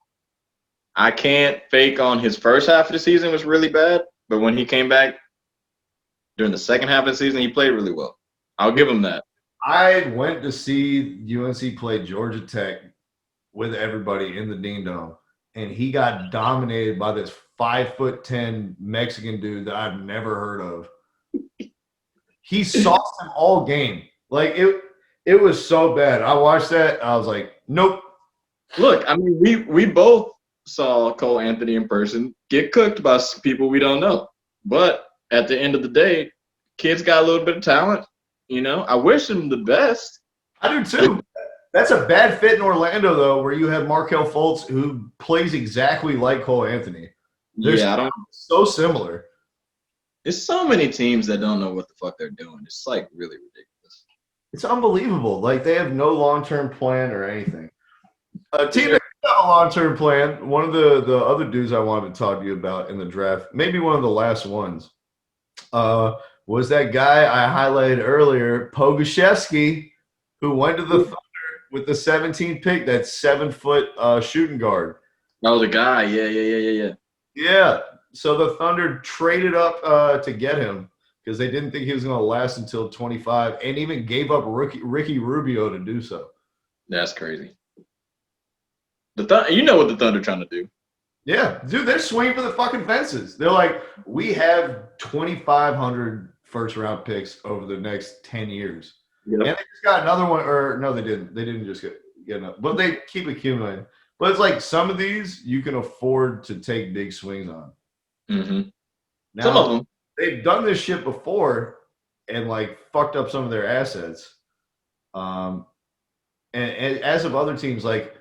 I can't fake on his first half of the season was really bad, but when he came back during the second half of the season, he played really well. I'll give him that. I went to see UNC play Georgia Tech with everybody in the Dean Dome, and he got dominated by this 5'10" Mexican dude that I've never heard of. He sauced him all game. Like it was so bad. I watched that. I was like, nope. Look, I mean, we both saw Cole Anthony in person get cooked by people we don't know. But at the end of the day, kid's got a little bit of talent. You know, I wish him the best. I do too. That's a bad fit in Orlando, though, where you have Markelle Fultz, who plays exactly like Cole Anthony. They're so similar. There's so many teams that don't know what the fuck they're doing. It's like really ridiculous. It's unbelievable. Like they have no long-term plan or anything. A team that have a long-term plan. One of the other dudes I wanted to talk to you about in the draft, maybe one of the last ones, was that guy I highlighted earlier, Pogoshevsky, who went to the Thunder with the 17th pick. That 7-foot shooting guard. Oh, the guy. Yeah. Yeah. So the Thunder traded up to get him because they didn't think he was going to last until 25, and even gave up Ricky Rubio to do so. That's crazy. You know what the Thunder trying to do? Yeah, dude, they're swinging for the fucking fences. They're like, we have 2,500 first-round picks over the next 10 years. Yep. And they just got another one, or no, they didn't. They didn't just get enough, but they keep accumulating. But it's like some of these you can afford to take big swings on. Mm-hmm. Now, some of them. They've done this shit before and like fucked up some of their assets. And as of other teams, like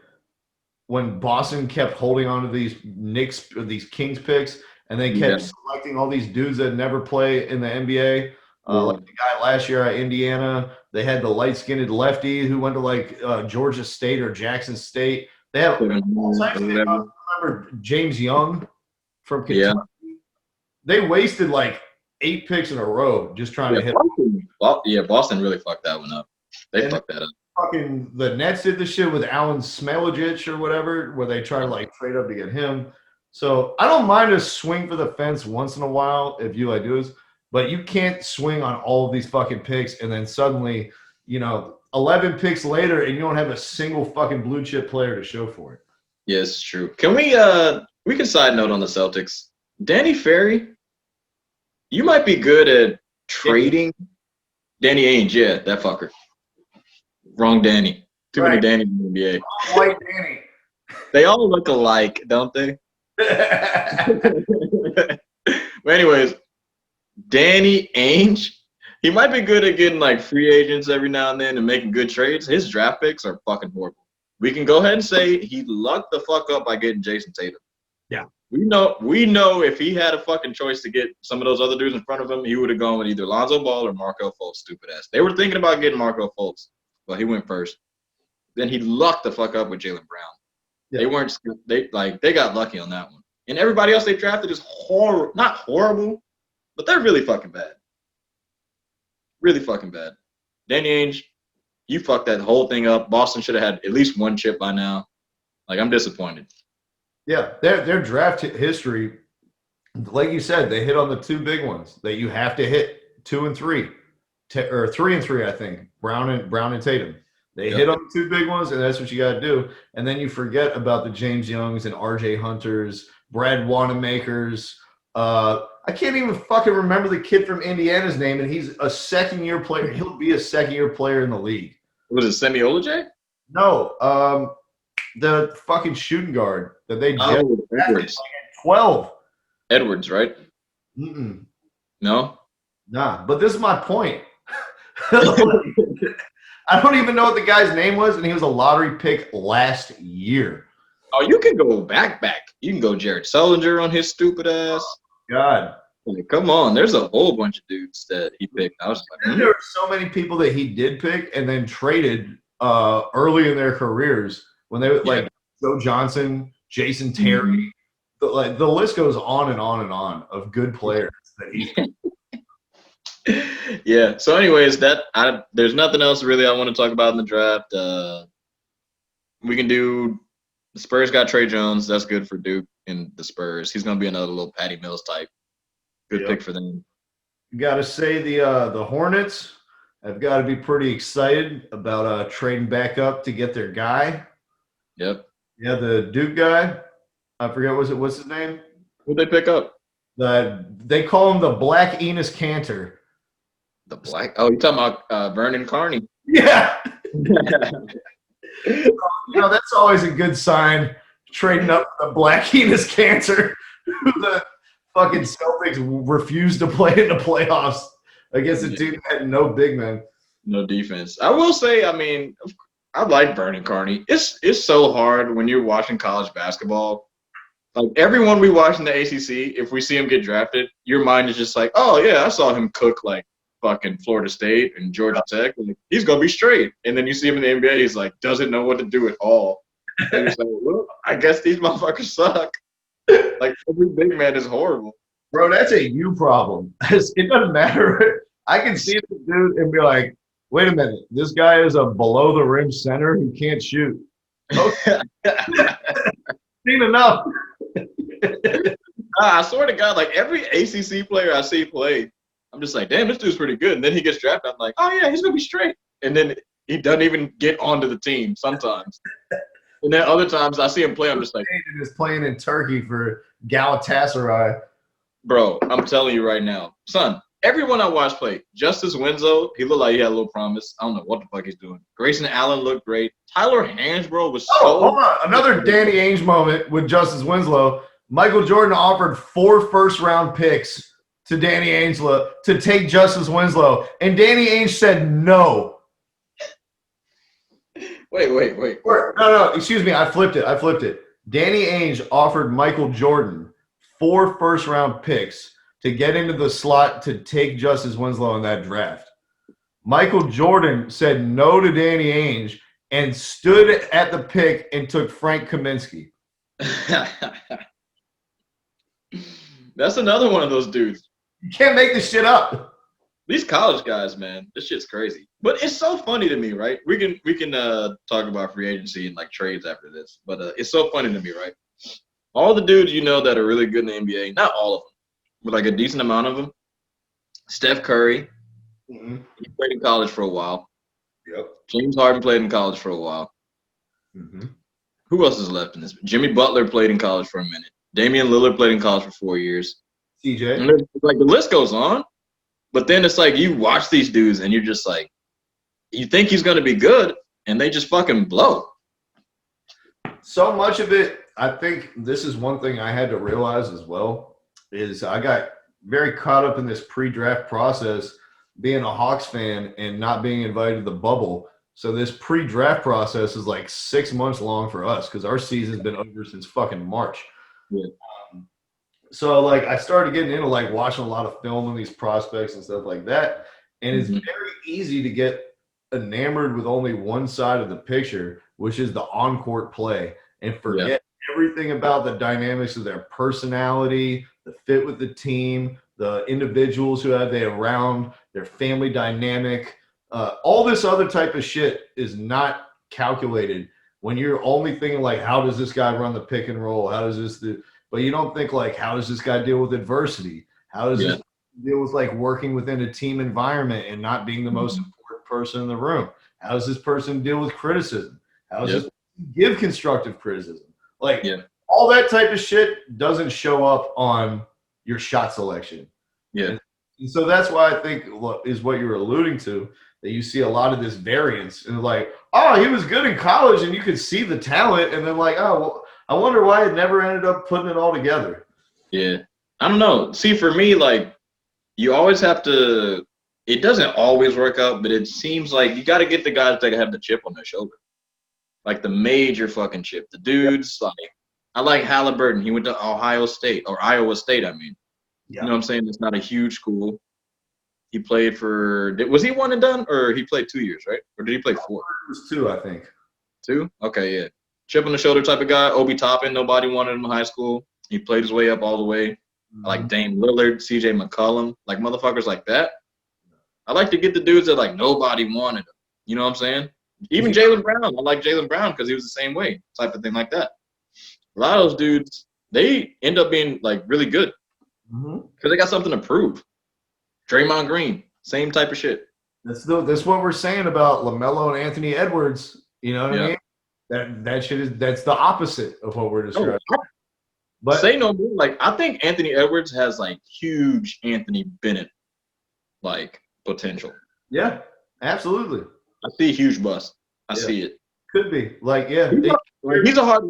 when Boston kept holding on to these Knicks or these Kings picks, and they kept selecting all these dudes that never play in the NBA. Like the guy last year at Indiana, they had the light-skinned lefty who went to like Georgia State or Jackson State. They had Kevin all Moore types or of whatever. remember James Young from Yeah. Kentucky. They wasted like 8 picks in a row just trying to hit. Boston really fucked that one up. They fucked that up. Fucking the Nets did the shit with Alan Smailagic or whatever, where they try to like trade up to get him. So I don't mind a swing for the fence once in a while if you like do this, but you can't swing on all of these fucking picks and then suddenly, 11 picks later and you don't have a single fucking blue chip player to show for it. Yes, it's true. Can we can side note on the Celtics? Danny Ferry, you might be good at trading. Danny Ainge, yeah, that fucker. Wrong Danny. Too many Danny in the NBA. White Danny. They all look alike, don't they? But anyways, Danny Ainge, he might be good at getting like free agents every now and then and making good trades. His draft picks are fucking horrible. We can go ahead and say he lucked the fuck up by getting Jason Tatum. Yeah. We know if he had a fucking choice to get some of those other dudes in front of him, he would have gone with either Lonzo Ball or Markelle Fultz, stupid ass. They were thinking about getting Markelle Fultz, but he went first. Then he lucked the fuck up with Jaylen Brown. Yeah. They got lucky on that one. And everybody else they drafted is not horrible, but they're really fucking bad. Really fucking bad. Danny Ainge, you fucked that whole thing up. Boston should have had at least one chip by now. Like, I'm disappointed. Yeah, their draft history, like you said, they hit on the 2 big ones that you have to hit, 2 and 3, or 3 and 3, I think. Brown and Tatum. They hit on the 2 big ones, and that's what you got to do. And then you forget about the James Youngs and R.J. Hunters, Brad Wanamakers. I can't even fucking remember the kid from Indiana's name, and he's a second-year player. He'll be a second-year player in the league. Was it Semi Olajay? No, the fucking shooting guard that they Edwards. 12. Edwards, right? Mm-mm. No? Nah, but this is my point. I don't even know what the guy's name was, and he was a lottery pick last year. Oh, you can go back. You can go Jared Sullinger on his stupid ass. God. Like, come on. There's a whole bunch of dudes that he picked. I was like, There were so many people that he did pick and then traded early in their careers when they like Joe Johnson, Jason Terry. The list goes on and on and on of good players that he Yeah. So, anyways, there's nothing else really I want to talk about in the draft. We can do the Spurs got Trey Jones. That's good for Duke and the Spurs. He's gonna be another little Patty Mills type. Good pick for them. You got to say the Hornets have got to be pretty excited about trading back up to get their guy. Yep. Yeah, the Duke guy. I forget what's his name. Who'd they pick up? They call him the Black Enos Cantor. The Black? Oh, you're talking about Vernon Carney. Yeah. That's always a good sign. Trading up the Black Enos Cantor. The fucking Celtics refused to play in the playoffs against a team that had no big men. No defense. I will say, I mean, I like Vernon Carney. It's so hard when you're watching college basketball. Like, everyone we watch in the ACC, if we see him get drafted, your mind is just like, oh, yeah, I saw him cook, like, fucking Florida State and Georgia Tech. Like, he's going to be straight. And then you see him in the NBA, he's like, doesn't know what to do at all. And you're like, well, I guess these motherfuckers suck. Like, every big man is horrible. Bro, that's a you problem. It doesn't matter. I can see the dude and be like, wait a minute, this guy is a below-the-rim center who can't shoot. Okay. Seen enough. I swear to God, like, every ACC player I see play, I'm just like, damn, this dude's pretty good. And then he gets drafted. I'm like, oh, yeah, he's going to be straight. And then he doesn't even get onto the team sometimes. And then other times I see him play, I'm just like. He was playing in Turkey for Galatasaray. Bro, I'm telling you right now. Son, everyone I watched play. Justice Winslow, he looked like he had a little promise. I don't know what the fuck he's doing. Grayson Allen looked great. Tyler Hansbrough was so. Hold on. Another Danny Ainge moment with Justice Winslow. Michael Jordan offered 4 first-round picks to Danny Ainge to take Justice Winslow, and Danny Ainge said no. Wait. No, excuse me. I flipped it. Danny Ainge offered Michael Jordan 4 first-round picks to get into the slot to take Justice Winslow in that draft. Michael Jordan said no to Danny Ainge, and stood at the pick and took Frank Kaminsky. That's another one of those dudes. You can't make this shit up. These college guys, man, this shit's crazy. But it's so funny to me, right? We can talk about free agency and like trades after this. But it's so funny to me, right? All the dudes you know that are really good in the NBA, not all of them, but like a decent amount of them. Steph Curry, he played in college for a while. Yep. James Harden played in college for a while. Mm-hmm. Who else is left in this? Jimmy Butler played in college for a minute. Damian Lillard played in college for 4 years. CJ. And like the list goes on. But then it's like you watch these dudes and you're just like, you think he's going to be good, and they just fucking blow. So much of it, I think this is one thing I had to realize as well, is I got very caught up in this pre-draft process, being a Hawks fan and not being invited to the bubble. So this pre-draft process is like 6 months long for us because our season's been over since fucking March. Yeah. So like I started getting into like watching a lot of film on these prospects and stuff like that. And it's very easy to get enamored with only one side of the picture, which is the on-court play, and forget everything about the dynamics of their personality, the fit with the team, the individuals who have they around, their family dynamic. All this other type of shit is not calculated when you're only thinking like, how does this guy run the pick and roll? How does this do? But you don't think like, how does this guy deal with adversity? How does this deal with like working within a team environment and not being the most important person in the room? How does this person deal with criticism? How does this give constructive criticism? Like all that type of shit doesn't show up on your shot selection. Yeah. And so that's why I think is what you're alluding to, that you see a lot of this variance and like, oh, he was good in college and you could see the talent, and then like, oh, well, I wonder why it never ended up putting it all together. Yeah. I don't know. See, for me, like, you always have to – it doesn't always work out, but it seems like you got to get the guys that have the chip on their shoulder. Like the major fucking chip. The dudes, like – I like Halliburton. He went to Ohio State – or Iowa State, I mean. You know what I'm saying? It's not a huge school. He played for – was he one and done, or he played 2 years, right? Or did he play 4? It was 2, I think. 2? Okay, yeah. Chip on the shoulder type of guy. Obi Toppin, nobody wanted him in high school. He played his way up all the way. I like Dame Lillard, CJ McCollum, like motherfuckers like that. I like to get the dudes that like nobody wanted them. You know what I'm saying? Even Jaylen Brown. I like Jaylen Brown because he was the same way, type of thing like that. A lot of those dudes, they end up being like really good because they got something to prove. Draymond Green, same type of shit. That's what we're saying about LaMelo and Anthony Edwards. You know what I mean? That shit is that's the opposite of what we're describing. But say no more. Like I think Anthony Edwards has like huge Anthony Bennett like potential. Yeah, absolutely. I see a huge bust. I see it. Could be. Like, he's a hard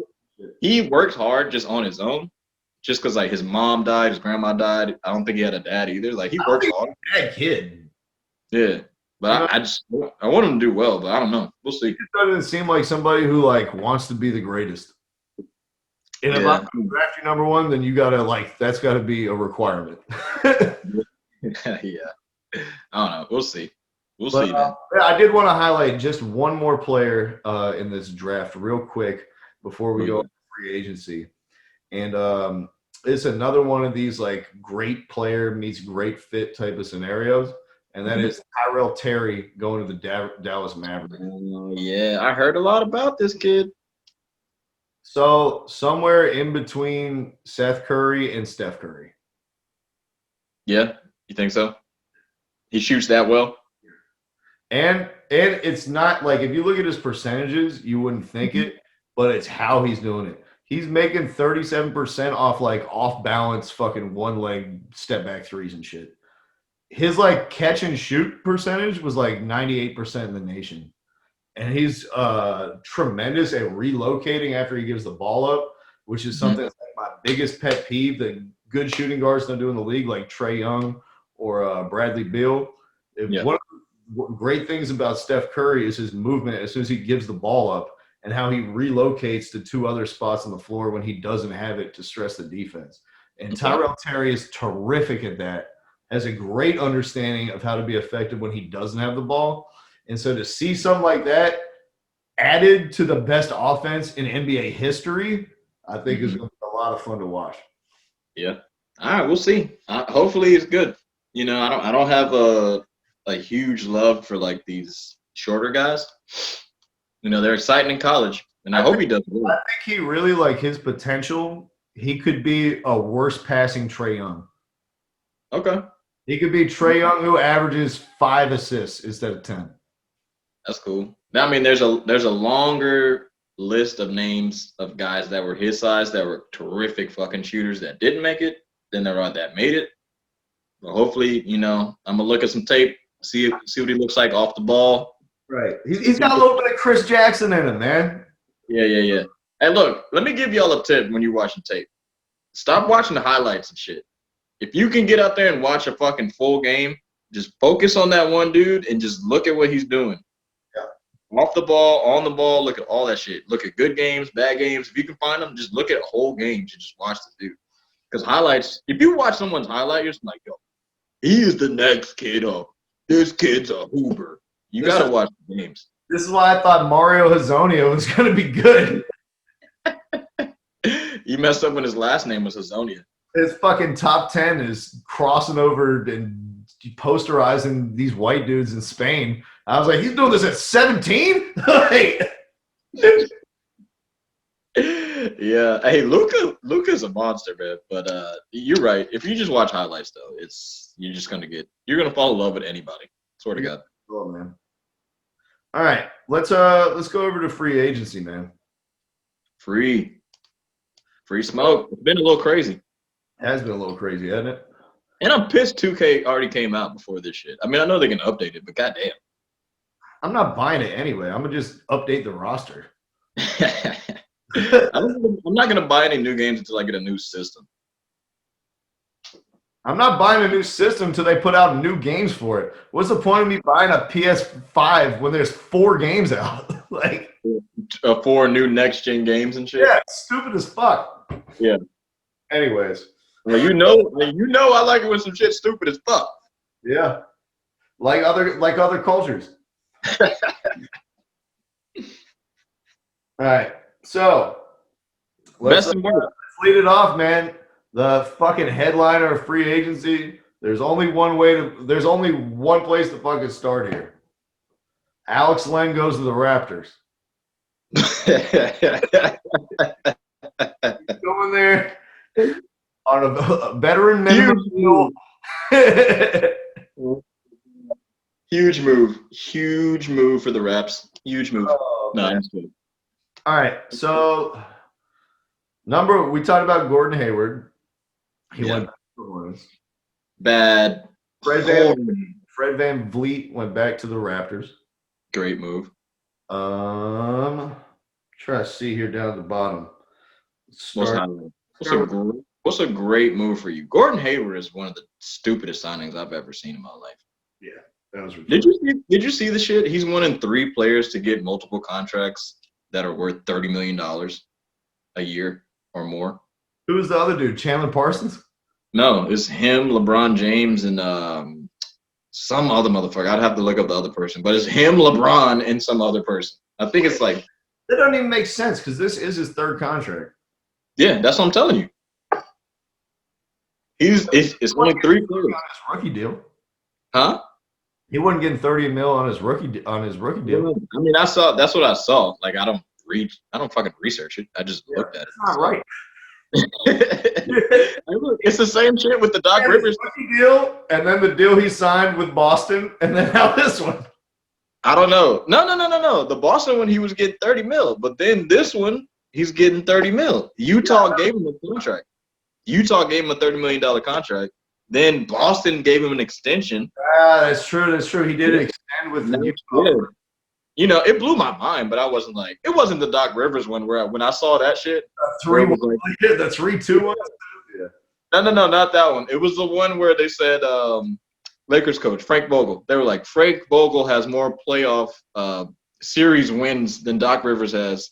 he works hard just on his own. Just because like his mom died, his grandma died. I don't think he had a dad either. Like he works hard. Bad kid. Yeah. But I want him to do well, but I don't know. We'll see. It doesn't seem like somebody who like wants to be the greatest. And if I'm going to draft you number 1, then you gotta like that's gotta be a requirement. Yeah. I don't know. We'll see. We'll see. I did want to highlight just one more player in this draft real quick before we go to free agency. And it's another one of these like great player meets great fit type of scenarios. And that is Tyrell Terry going to the Dallas Mavericks. Yeah, I heard a lot about this kid. So somewhere in between Seth Curry and Steph Curry. Yeah, you think so? He shoots that well? And it's not like if you look at his percentages, you wouldn't think it, but it's how he's doing it. He's making 37% off like off balance fucking one leg step back threes and shit. His like catch and shoot percentage was like 98% in the nation. And he's tremendous at relocating after he gives the ball up, which is something that's like my biggest pet peeve that good shooting guards don't do in the league, like Trae Young or Bradley Beal. One of the great things about Steph Curry is his movement as soon as he gives the ball up and how he relocates to 2 other spots on the floor when he doesn't have it to stress the defense. And Tyrell Terry is terrific at that, has a great understanding of how to be effective when he doesn't have the ball. And so to see something like that, added to the best offense in NBA history, I think is going to be a lot of fun to watch. Yeah. All right, we'll see. Hopefully it's good. I don't have a huge love for like these shorter guys. They're exciting in college, and I hope he does well. I think he really like his potential. He could be a worse passing Trae Young. Okay. He could be Trae Young who averages 5 assists instead of 10. That's cool. I mean, there's a longer list of names of guys that were his size that were terrific fucking shooters that didn't make it than there are that made it. But hopefully, I'm gonna look at some tape, see what he looks like off the ball. Right. He's got a little bit of Chris Jackson in him, man. Yeah. Hey, look, let me give y'all a tip when you're watching tape. Stop watching the highlights and shit. If you can get out there and watch a fucking full game, just focus on that one dude and just look at what he's doing. Yeah. Off the ball, on the ball, look at all that shit. Look at good games, bad games. If you can find them, just look at whole games and just watch the dude. Because highlights, if you watch someone's highlight, you're just like, yo, he is the next kid up. This kid's a hooper. You got to watch the games. This is why I thought Mario Hezonja was going to be good. You messed up when his last name was Hezonja. His fucking top 10 is crossing over and posterizing these white dudes in Spain. I was like, he's doing this at 17? Yeah. Hey, Luka's a monster, man. But you're right. If you just watch highlights, though, you're gonna fall in love with anybody. Swear to God. Oh, man. All right, let's go over to free agency, man. Free smoke. It's been a little crazy. It has been a little crazy, hasn't it? And I'm pissed 2K already came out before this shit. I mean, I know they can update it, but goddamn. I'm not buying it anyway. I'm gonna just update the roster. I'm not gonna buy any new games until I get a new system. I'm not buying a new system until they put out new games for it. What's the point of me buying a PS5 when there's 4 games out? Like 4 new next gen games and shit. Yeah, it's stupid as fuck. Yeah. Anyways. Well, I like it when some shit's stupid as fuck. Yeah. Like other cultures. All right. So let's lead it off, man. The fucking headliner of free agency. There's only one place to fucking start here. Alex Len goes to the Raptors. Going there on a veteran minimum deal. Huge move for the Raps. Huge move. Oh, That's good. All right, so we talked about Gordon Hayward. He went back to the Hornets. Bad. Fred VanVleet went back to the Raptors. Great move. Try to see here down at the bottom. What's a great move for you? Gordon Hayward is one of the stupidest signings I've ever seen in my life. Yeah, that was ridiculous. Did you see the shit? He's one in 3 players to get multiple contracts that are worth $30 million a year or more. Who was the other dude? Chandler Parsons? No, it's him, LeBron James, and some other motherfucker. I'd have to look up the other person, but it's him, LeBron, and some other person. I think it's like that doesn't even make sense because this is his 3rd contract. Yeah, that's what I'm telling you. It's only 3 players on his rookie deal. Huh? He wasn't getting $30 million on his rookie deal. I mean, that's what I saw. Like, I don't fucking research it. I just looked at it. That's not right. It's the same shit with the Doc Rivers rookie deal, and then the deal he signed with Boston, and then now this one. I don't know. No. The Boston one, he was getting $30 million, but then this one, he's getting $30 million. Utah gave him a contract. Utah gave him a $30 million contract. Then Boston gave him an extension. That's true. He did extend with Utah. Yeah. It blew my mind, but I wasn't like, it wasn't the Doc Rivers one where when I saw that shit. The 3-2 one? Yeah. No, not that one. It was the one where they said Lakers coach, Frank Vogel. They were like, Frank Vogel has more playoff series wins than Doc Rivers has.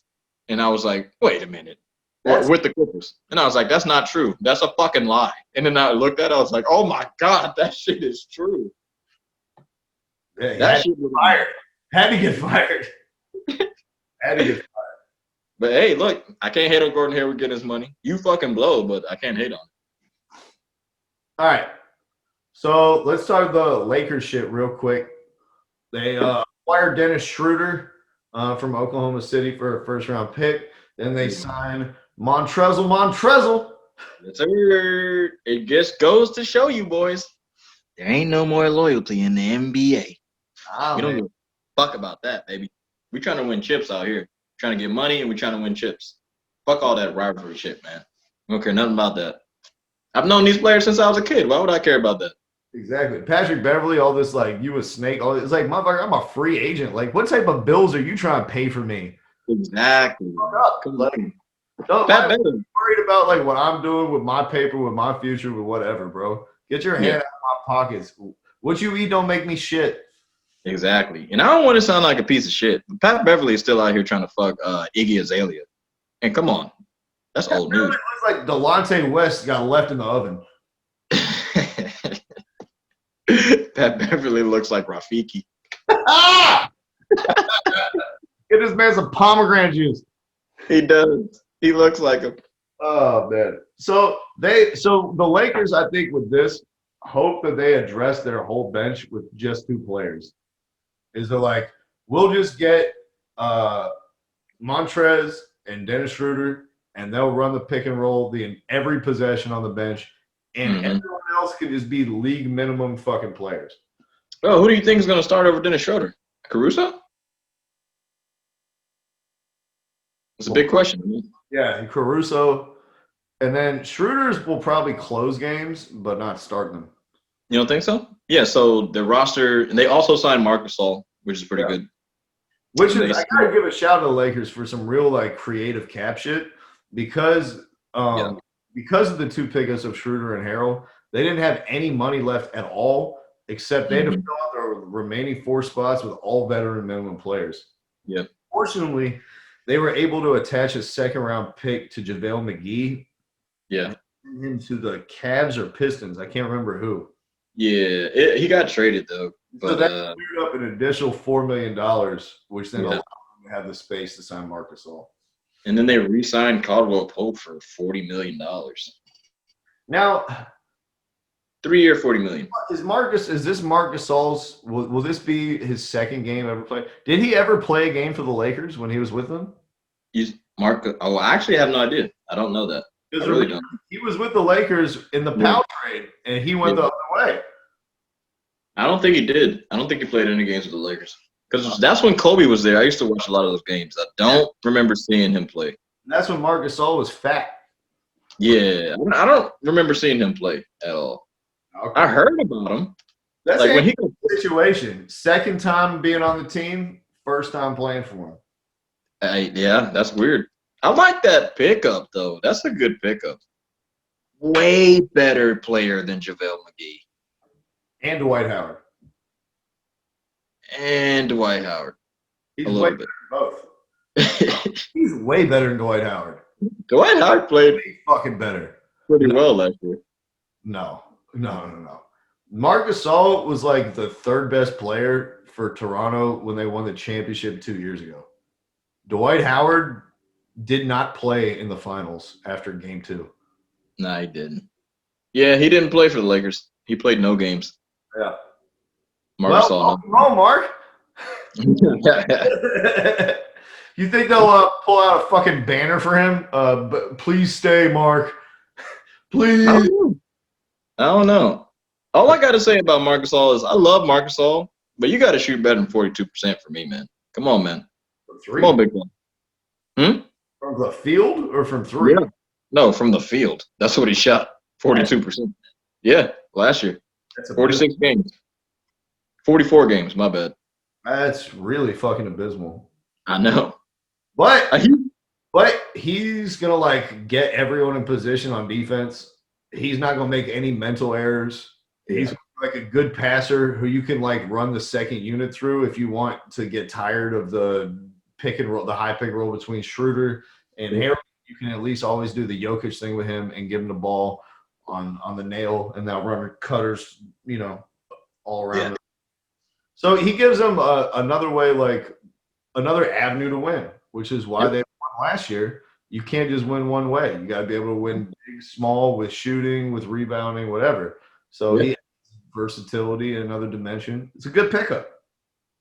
And I was like, wait a minute. With the Clippers. And I was like, that's not true. That's a fucking lie. And then I looked at it, I was like, oh my God, that shit is true. Yeah, that shit was fired. Had to get fired. Had to get. But hey, look, I can't hate on Gordon Hayward getting his money. You fucking blow, but I can't hate on it. All right. So let's start the Lakers shit real quick. They acquired Dennis Schroeder from Oklahoma City for a first-round pick. Then they signed Montrezl. Yes, sir. It just goes to show you, boys, there ain't no more loyalty in the NBA. We don't give a fuck about that, baby. We trying to win chips out here. Trying to get money and we trying to win chips. Fuck all that rivalry shit, man. I don't care nothing about that. I've known these players since I was a kid. Why would I care about that? Exactly. Patrick Beverly, all this like you a snake. All it's like, motherfucker, I'm a free agent. Like, what type of bills are you trying to pay for me? Exactly. Like, don't Pat I'm Beverly. worried about like what I'm doing with my paper, with my future, with whatever, bro. Get your hand out of my pockets. What you eat don't make me shit. Exactly. And I don't want to sound like a piece of shit, but Pat Beverly is still out here trying to fuck Iggy Azalea. And come on. That's old news. It looks like Delonte West got left in the oven. Pat Beverly looks like Rafiki. Ah! Get this man some pomegranate juice. He does. He looks like him. Oh man. So the Lakers, I think, with this, hope that they address their whole bench with just two players. Is they're like, we'll just get Montrez and Dennis Schroeder, and they'll run the pick and roll in every possession on the bench, and everyone else can just be league minimum fucking players. Oh, who do you think is going to start over Dennis Schroeder? Caruso? It's a big question. Yeah, and Caruso. And then Schroeder's will probably close games, but not start them. You don't think so? Yeah, so the roster, and they also signed Marc Gasol, which is pretty good. Which is, I gotta give a shout out to the Lakers for some real like creative cap shit because of the two pickups of Schroeder and Harrell, they didn't have any money left at all, except they had to fill out their remaining 4 spots with all veteran minimum players. Yep. Fortunately, they were able to attach a second-round pick to JaVale McGee. Yeah. Into the Cavs or Pistons. I can't remember who. Yeah, he got traded though. But, so that cleared up an additional $4 million, which then allowed them to have the space to sign Marc Gasol. And then they re-signed Caldwell Pope for $40 million. Now, 3-year, $40 million. Is this Marc Gasol's? Will this be his second game ever played? Did he ever play a game for the Lakers when he was with them? I actually have no idea. I don't know that. I really don't. He was with the Lakers in the Powell trade, and he went the other way. I don't think he did. I don't think he played any games with the Lakers. Because that's when Kobe was there. I used to watch a lot of those games. I don't remember seeing him play. That's when Marc Gasol was fat. Yeah. I don't remember seeing him play at all. Okay. I heard about him. That's like when situation. Second time being on the team, first time playing for him. Yeah, that's weird. I like that pickup, though. That's a good pickup. Way better player than JaVale McGee. And Dwight Howard. He's way better than both. He's way better than Dwight Howard. Dwight Howard played fucking better. Pretty well last year. No. Marc Gasol was like the third best player for Toronto when they won the championship 2 years ago. Dwight Howard did not play in the finals after game 2. No, he didn't. Yeah, he didn't play for the Lakers. He played no games. Yeah. Marc Gasol. Wrong, Mark. You think they'll pull out a fucking banner for him? But please stay, Mark. Please. I don't know. All I got to say about Marc Gasol is I love Marc Gasol, but you got to shoot better than 42% for me, man. Come on, man. Come on, big one. From the field or from 3? Yeah. No, from the field. That's what he shot. 42%. Yeah, last year. 46 games. 44 games, my bad. That's really fucking abysmal. I know. But he's going to like get everyone in position on defense. He's not going to make any mental errors. He's like a good passer who you can like run the second unit through if you want to get tired of the pick and roll, the high pick and roll between Schroeder and Harrell. You can at least always do the Jokic thing with him and give him the ball on the nail and that runner cutters, all around. Yeah. So he gives them another way, like another avenue to win. which is why they won last year. You can't just win one way. You got to be able to win big, small, with shooting, with rebounding, whatever. So he has versatility in another dimension. It's a good pickup.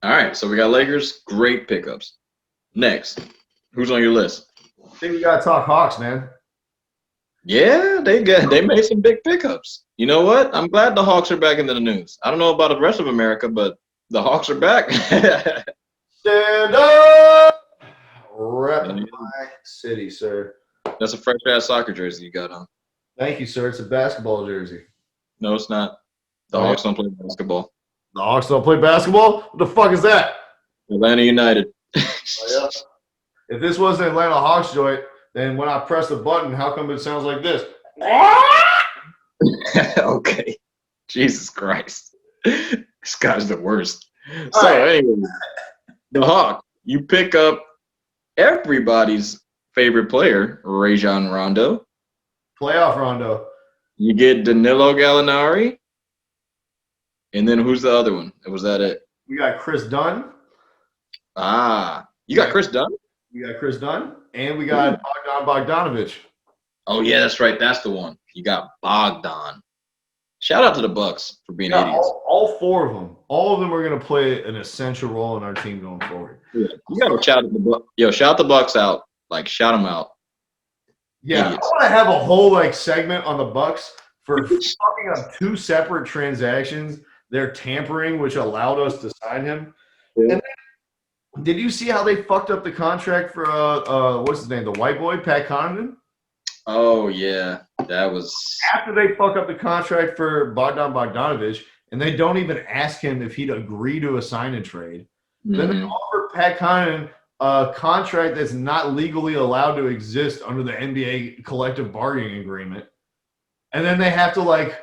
All right, so we got Lakers. Great pickups. Next, who's on your list? I think we got to talk Hawks, man. Yeah, they made some big pickups. You know what? I'm glad the Hawks are back into the news. I don't know about the rest of America, but the Hawks are back. Stand up! Rep my city, sir. That's a fresh ass soccer jersey you got on. Thank you, sir. It's a basketball jersey. No, it's not. The Hawks don't play basketball. The Hawks don't play basketball? What the fuck is that? Atlanta United. Oh, yeah. If this was an Atlanta Hawks joint, then when I press the button, how come it sounds like this? Okay. Jesus Christ. This guy's the worst. So anyway, the Hawks, you pick up everybody's favorite player, Rajon Rondo. Playoff Rondo. You get Danilo Gallinari. And then who's the other one? Was that it? We got Chris Dunn. You got Chris Dunn? We got Chris Dunn. And we got Bogdanovich. Oh, yeah, that's right. That's the one. You got Bogdan. Shout out to the Bucks for being idiots. All four of them. All of them are going to play an essential role in our team going forward. Yeah, you got to shout at the Bucks. Yo, shout the Bucks out. Like, shout them out. Yeah, Idiots. I want to have a whole segment on the Bucks for fucking up two separate transactions. They're tampering, which allowed us to sign him. Yeah. And then, did you see how they fucked up the contract for what's his name, the white boy, Pat Connaughton? Oh yeah, that was after they fuck up the contract for Bogdanovich, and they don't even ask him if he'd agree to a sign and trade. Mm-hmm. Then they offer Pat Connaughton a contract that's not legally allowed to exist under the NBA collective bargaining agreement, and then they have to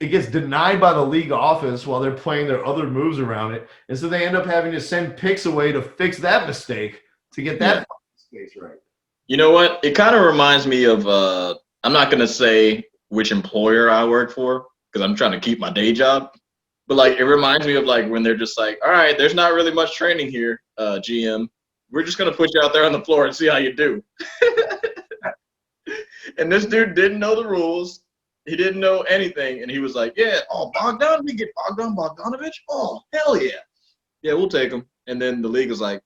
it gets denied by the league office while they're playing their other moves around it, and so they end up having to send picks away to fix that mistake to get that space right. You know what? It kind of reminds me of I'm not going to say which employer I work for because I'm trying to keep my day job. But it reminds me of when they're just all right, there's not really much training here, GM. We're just going to put you out there on the floor and see how you do. And this dude didn't know the rules. He didn't know anything. And he was like, yeah, Bogdan, we get Bogdanovich? Oh, hell yeah. Yeah, we'll take him. And then the league was like,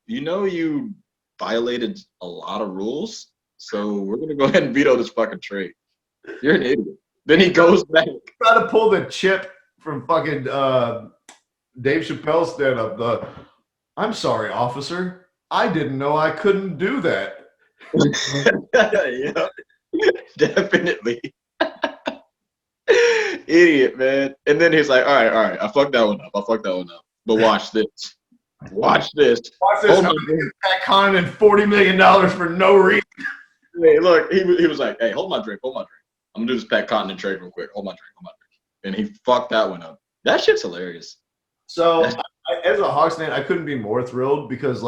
you violated a lot of rules, so we're gonna go ahead and veto this fucking trade. You're an idiot. Then he goes back. Try to pull the chip from fucking Dave Chappelle's stand-up. I'm sorry, officer. I didn't know I couldn't do that. Yeah, definitely. Idiot, man. And then he's like, all right, I fucked that one up. But watch this. Watch this. I'm going to get Pat Connaughton $40 million for no reason. Hey, look, he was like, hey, hold my drink. I'm going to do this Pat Connaughton trade real quick. Hold my drink. And he fucked that one up. That shit's hilarious. So, as a Hawks fan, I couldn't be more thrilled because,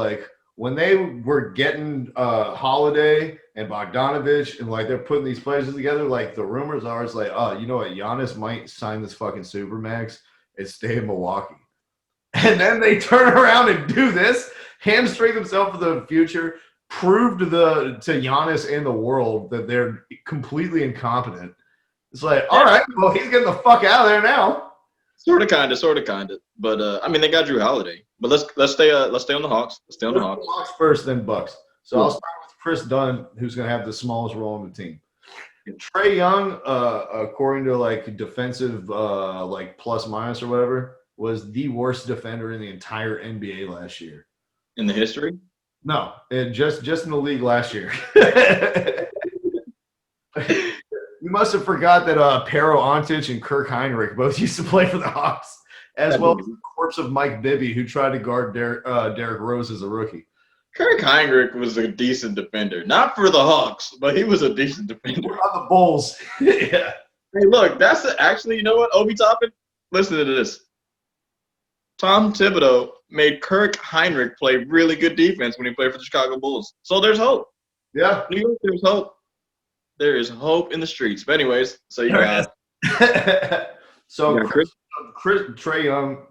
when they were getting Holiday and Bogdanovich and, they're putting these players together, the rumors are, oh, you know what? Giannis might sign this fucking Supermax and stay in Milwaukee. And then they turn around and do this, hamstring themselves for the future, prove to Giannis and the world that they're completely incompetent. It's all right, well, he's getting the fuck out of there now. Sort of, kind of. But they got Drew Holiday. But let's stay on the Hawks. Hawks first, then Bucks. So I'll start with Chris Dunn, who's going to have the smallest role on the team. Trae Young, according to defensive plus minus or whatever, was the worst defender in the entire NBA last year. In the history? No, just in the league last year. You must have forgot that Pero Antic and Kirk Heinrich both used to play for the Hawks, as well as the corpse of Mike Bibby, who tried to guard Derrick Rose as a rookie. Kirk Heinrich was a decent defender. Not for the Hawks, but he was a decent defender. On the Bulls. Yeah. Hey, look, actually, you know what, Obi Toppin? Listen to this. Tom Thibodeau made Kirk Heinrich play really good defense when he played for the Chicago Bulls. So there's hope. Yeah. New York, there's hope. There is hope in the streets. But anyways, so you guys. So Trae Young,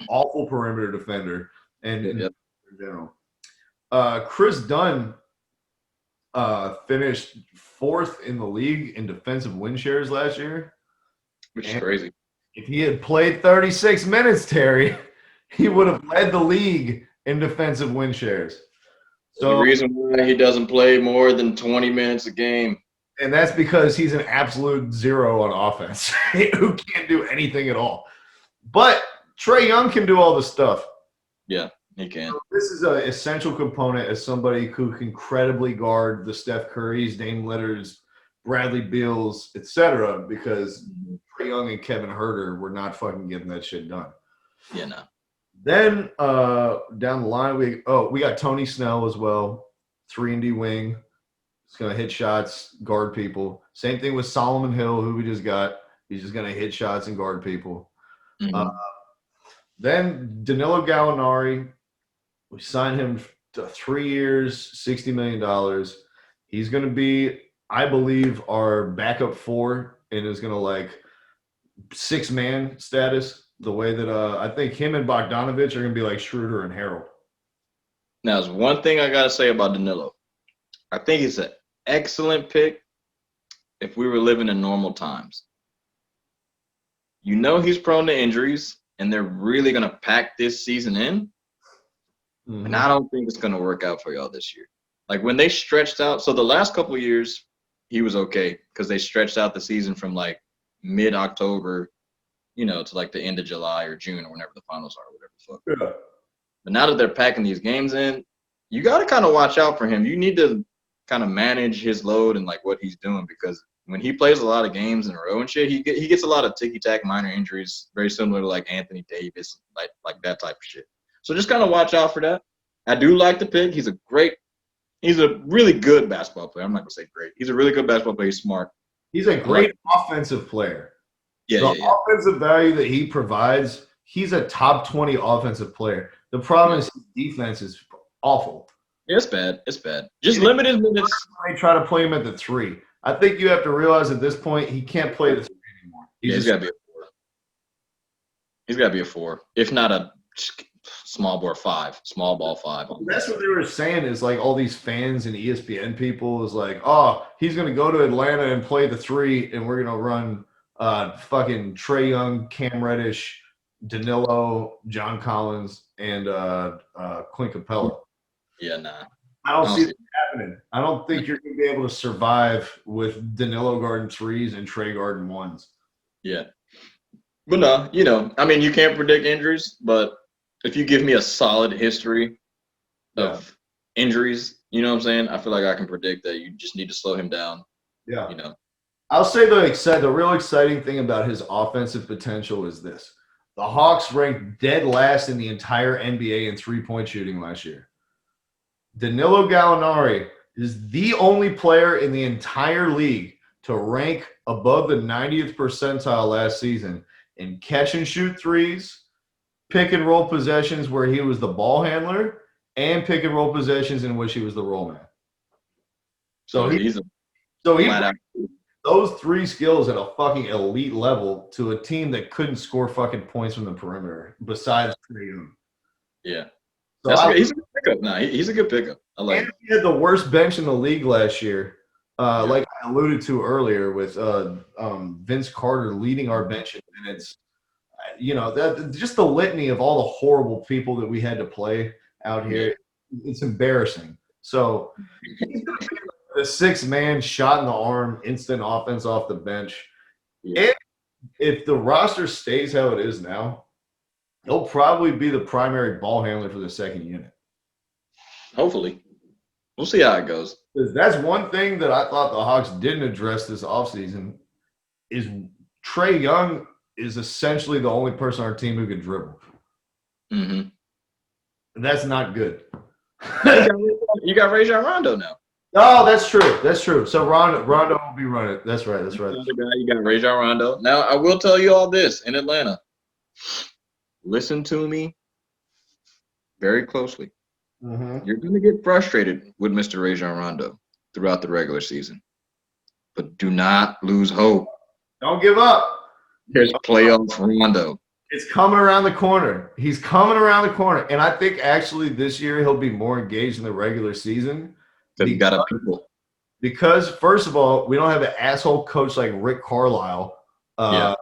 awful perimeter defender, and in general. Chris Dunn finished 4th in the league in defensive win shares last year. Which is crazy. If he had played 36 minutes, Terry, he would have led the league in defensive win shares. So the reason why he doesn't play more than 20 minutes a game. And that's because he's an absolute zero on offense who can't do anything at all. But Trae Young can do all the stuff. Yeah, he can. So this is an essential component as somebody who can credibly guard the Steph Currys, Dame Lillards, Bradley Beals, etc. Because Trae Young and Kevin Huerter were not fucking getting that shit done. Yeah, no. Then down the line, we got Tony Snell as well, 3-and-D wing. He's going to hit shots, guard people. Same thing with Solomon Hill, who we just got. He's just going to hit shots and guard people. Mm-hmm. Then Danilo Gallinari, we signed him to 3 years, $60 million. He's going to be, I believe, our backup 4 and is going to like 6-man status. The way that I think him and Bogdanovich are going to be like Schroeder and Harold. Now, there's one thing I got to say about Danilo. I think he's an excellent pick if we were living in normal times. You know he's prone to injuries, and they're really going to pack this season in. Mm-hmm. And I don't think it's going to work out for y'all this year. Like when they stretched out, so the last couple of years, he was okay because they stretched out the season from like mid-October to like the end of July or June or whenever the finals are, whatever the fuck. Yeah. But now that they're packing these games in, you got to kind of watch out for him. You need to kind of manage his load and like what he's doing because when he plays a lot of games in a row and shit, he gets a lot of ticky-tack minor injuries, very similar to like Anthony Davis, like that type of shit. So just kind of watch out for that. I do like the pick. He's a really good basketball player. I'm not going to say great. He's a really good basketball player. He's smart. He's a great offensive player. The offensive value that he provides, he's a top 20 offensive player. The problem is his defense is awful. Yeah, it's bad. It's bad. Just limit his minutes. They try to play him at the 3. I think you have to realize at this point he can't play the 3 anymore. He's got to be a 4. He's got to be a 4, if not a small ball 5. That's what they were saying is like all these fans and ESPN people is like, oh, he's going to go to Atlanta and play the 3, and we're going to run fucking Trae Young, Cam Reddish, Danilo, John Collins, and Clint Capella. Yeah, nah. I don't see that happening. I don't think you're going to be able to survive with Danilo guarding 3s and Trae guarding 1s. Yeah. But no, I mean, you can't predict injuries, but if you give me a solid history of injuries, you know what I'm saying? I feel like I can predict that you just need to slow him down. Yeah. I'll say the real exciting thing about his offensive potential is this. The Hawks ranked dead last in the entire NBA in three-point shooting last year. Danilo Gallinari is the only player in the entire league to rank above the 90th percentile last season in catch and shoot 3s, pick and roll possessions where he was the ball handler, and pick and roll possessions in which he was the roll man. So he those 3 skills at a fucking elite level to a team that couldn't score fucking points from the perimeter besides Trae Young. Yeah. So he's a good pickup. No, he's a good pickup. I like it. He had the worst bench in the league last year. Like I alluded to earlier with Vince Carter leading our bench in minutes. Just the litany of all the horrible people that we had to play out here. It's embarrassing. So the 6-man shot in the arm, instant offense off the bench. Yeah. If the roster stays how it is now, he'll probably be the primary ball handler for the second unit. Hopefully. We'll see how it goes. That's one thing that I thought the Hawks didn't address this offseason is Trae Young is essentially the only person on our team who can dribble. Mm-hmm. And that's not good. You got Rajon Rondo now. Oh, that's true. That's true. So Rondo will be running. That's right. You got Rajon Rondo. Now, I will tell you all this in Atlanta. Listen to me very closely. Mm-hmm. You're going to get frustrated with Mr. Rajon Rondo throughout the regular season. But do not lose hope. Don't give up. There's playoff Rondo. It's coming around the corner. He's coming around the corner. And I think actually this year he'll be more engaged in the regular season. Because you got a people. Because, first of all, we don't have an asshole coach like Rick Carlisle. Yeah.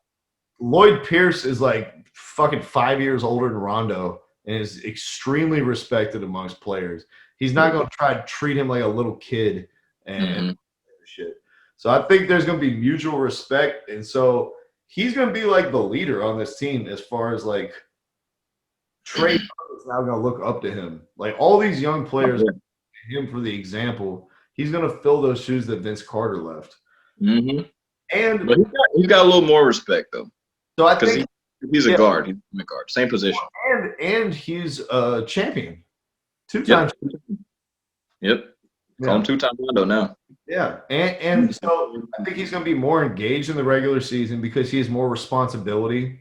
Lloyd Pierce is like fucking 5 years older than Rondo and is extremely respected amongst players. He's not going to try to treat him like a little kid and shit. So I think there's going to be mutual respect. And so he's going to be like the leader on this team as far as like Trey is now going to look up to him. Like all these young players, him for the example. He's going to fill those shoes that Vince Carter left. Mm-hmm. And but he's got a little more respect though. So I think he's a guard. He's a guard, same position. And he's a champion, 2 times. Yep. Call him 2-time Rondo now. Yeah, and so I think he's going to be more engaged in the regular season because he has more responsibility.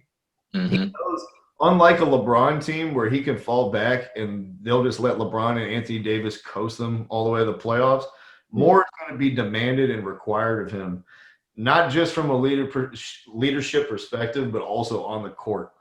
Mm-hmm. He knows, unlike a LeBron team where he can fall back and they'll just let LeBron and Anthony Davis coast them all the way to the playoffs, more is going to be demanded and required of him, not just from a leadership perspective, but also on the court.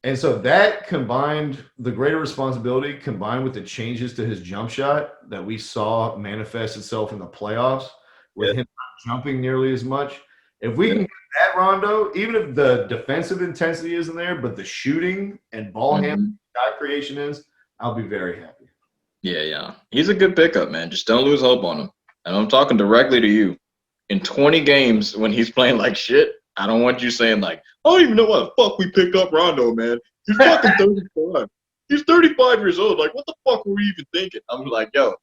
And so that combined, the greater responsibility combined with the changes to his jump shot that we saw manifest itself in the playoffs with him not jumping nearly as much. If we can get that, Rondo, even if the defensive intensity isn't there, but the shooting and ball handling, shot creation is, I'll be very happy. Yeah. He's a good pickup, man. Just don't lose hope on him. And I'm talking directly to you. In 20 games when he's playing like shit, I don't want you saying like, I don't even know why the fuck we picked up Rondo, man. He's fucking 35. He's 35 years old. Like, what the fuck were we even thinking? I'm like, yo,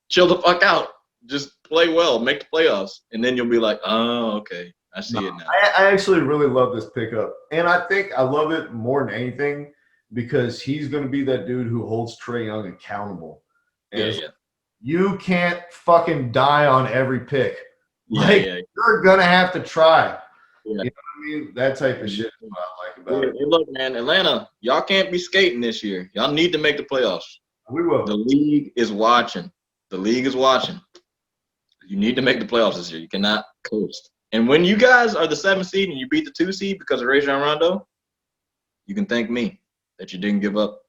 chill the fuck out. Just play well, make the playoffs. And then you'll be like, oh, okay. I see it now. I actually really love this pickup. And I think I love it more than anything because he's going to be that dude who holds Trae Young accountable. And you can't fucking die on every pick. You're going to have to try. Yeah. You know what I mean? That type of shit is what I like about it. Hey, look, man, Atlanta, y'all can't be skating this year. Y'all need to make the playoffs. We will. The league is watching. You need to make the playoffs this year. You cannot coast. And when you guys are the 7th seed and you beat the 2 seed because of Rajon Rondo, you can thank me that you didn't give up.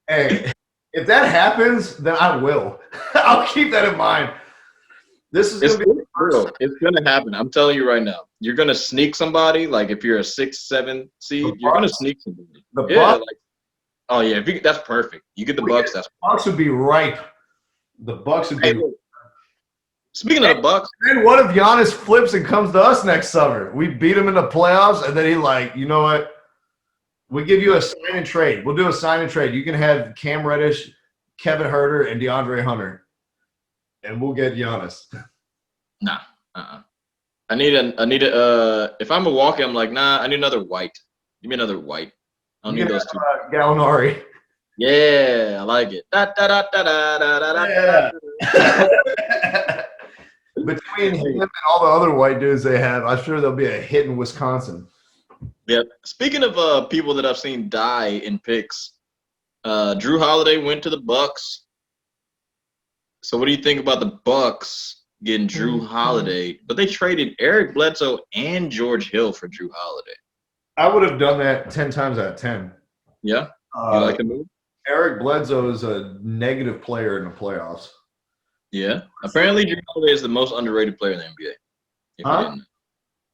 Hey, if that happens, then I will. I'll keep that in mind. This is going to be real. It's going to happen. I'm telling you right now. You're going to sneak somebody. Like if you're a 6, 7 seed, you're going to sneak somebody. The Bucks? Oh yeah, that's perfect. You get the Bucks. That's Bucks would be ripe. The Bucks would be. Hey, speaking of the Bucks, then what if Giannis flips and comes to us next summer? We beat him in the playoffs, and then he like, you know what? We give you a sign and trade. We'll do a sign and trade. You can have Cam Reddish, Kevin Huerter, and DeAndre Hunter. And we'll get Giannis. Nah. I need if I'm Milwaukee, I'm like, nah, I need another white. Give me another white. I don't need those 2. Gallinari. Yeah, I like it. Between him and all the other white dudes they have, I'm sure there'll be a hit in Wisconsin. Yep. Speaking of people that I've seen die in picks, Drew Holiday went to the Bucks. So what do you think about the Bucks getting Drew Holiday? But they traded Eric Bledsoe and George Hill for Drew Holiday. I would have done that 10 times out of 10. Yeah? You like the move? Eric Bledsoe is a negative player in the playoffs. Yeah. Apparently Drew Holiday is the most underrated player in the NBA. If you didn't know.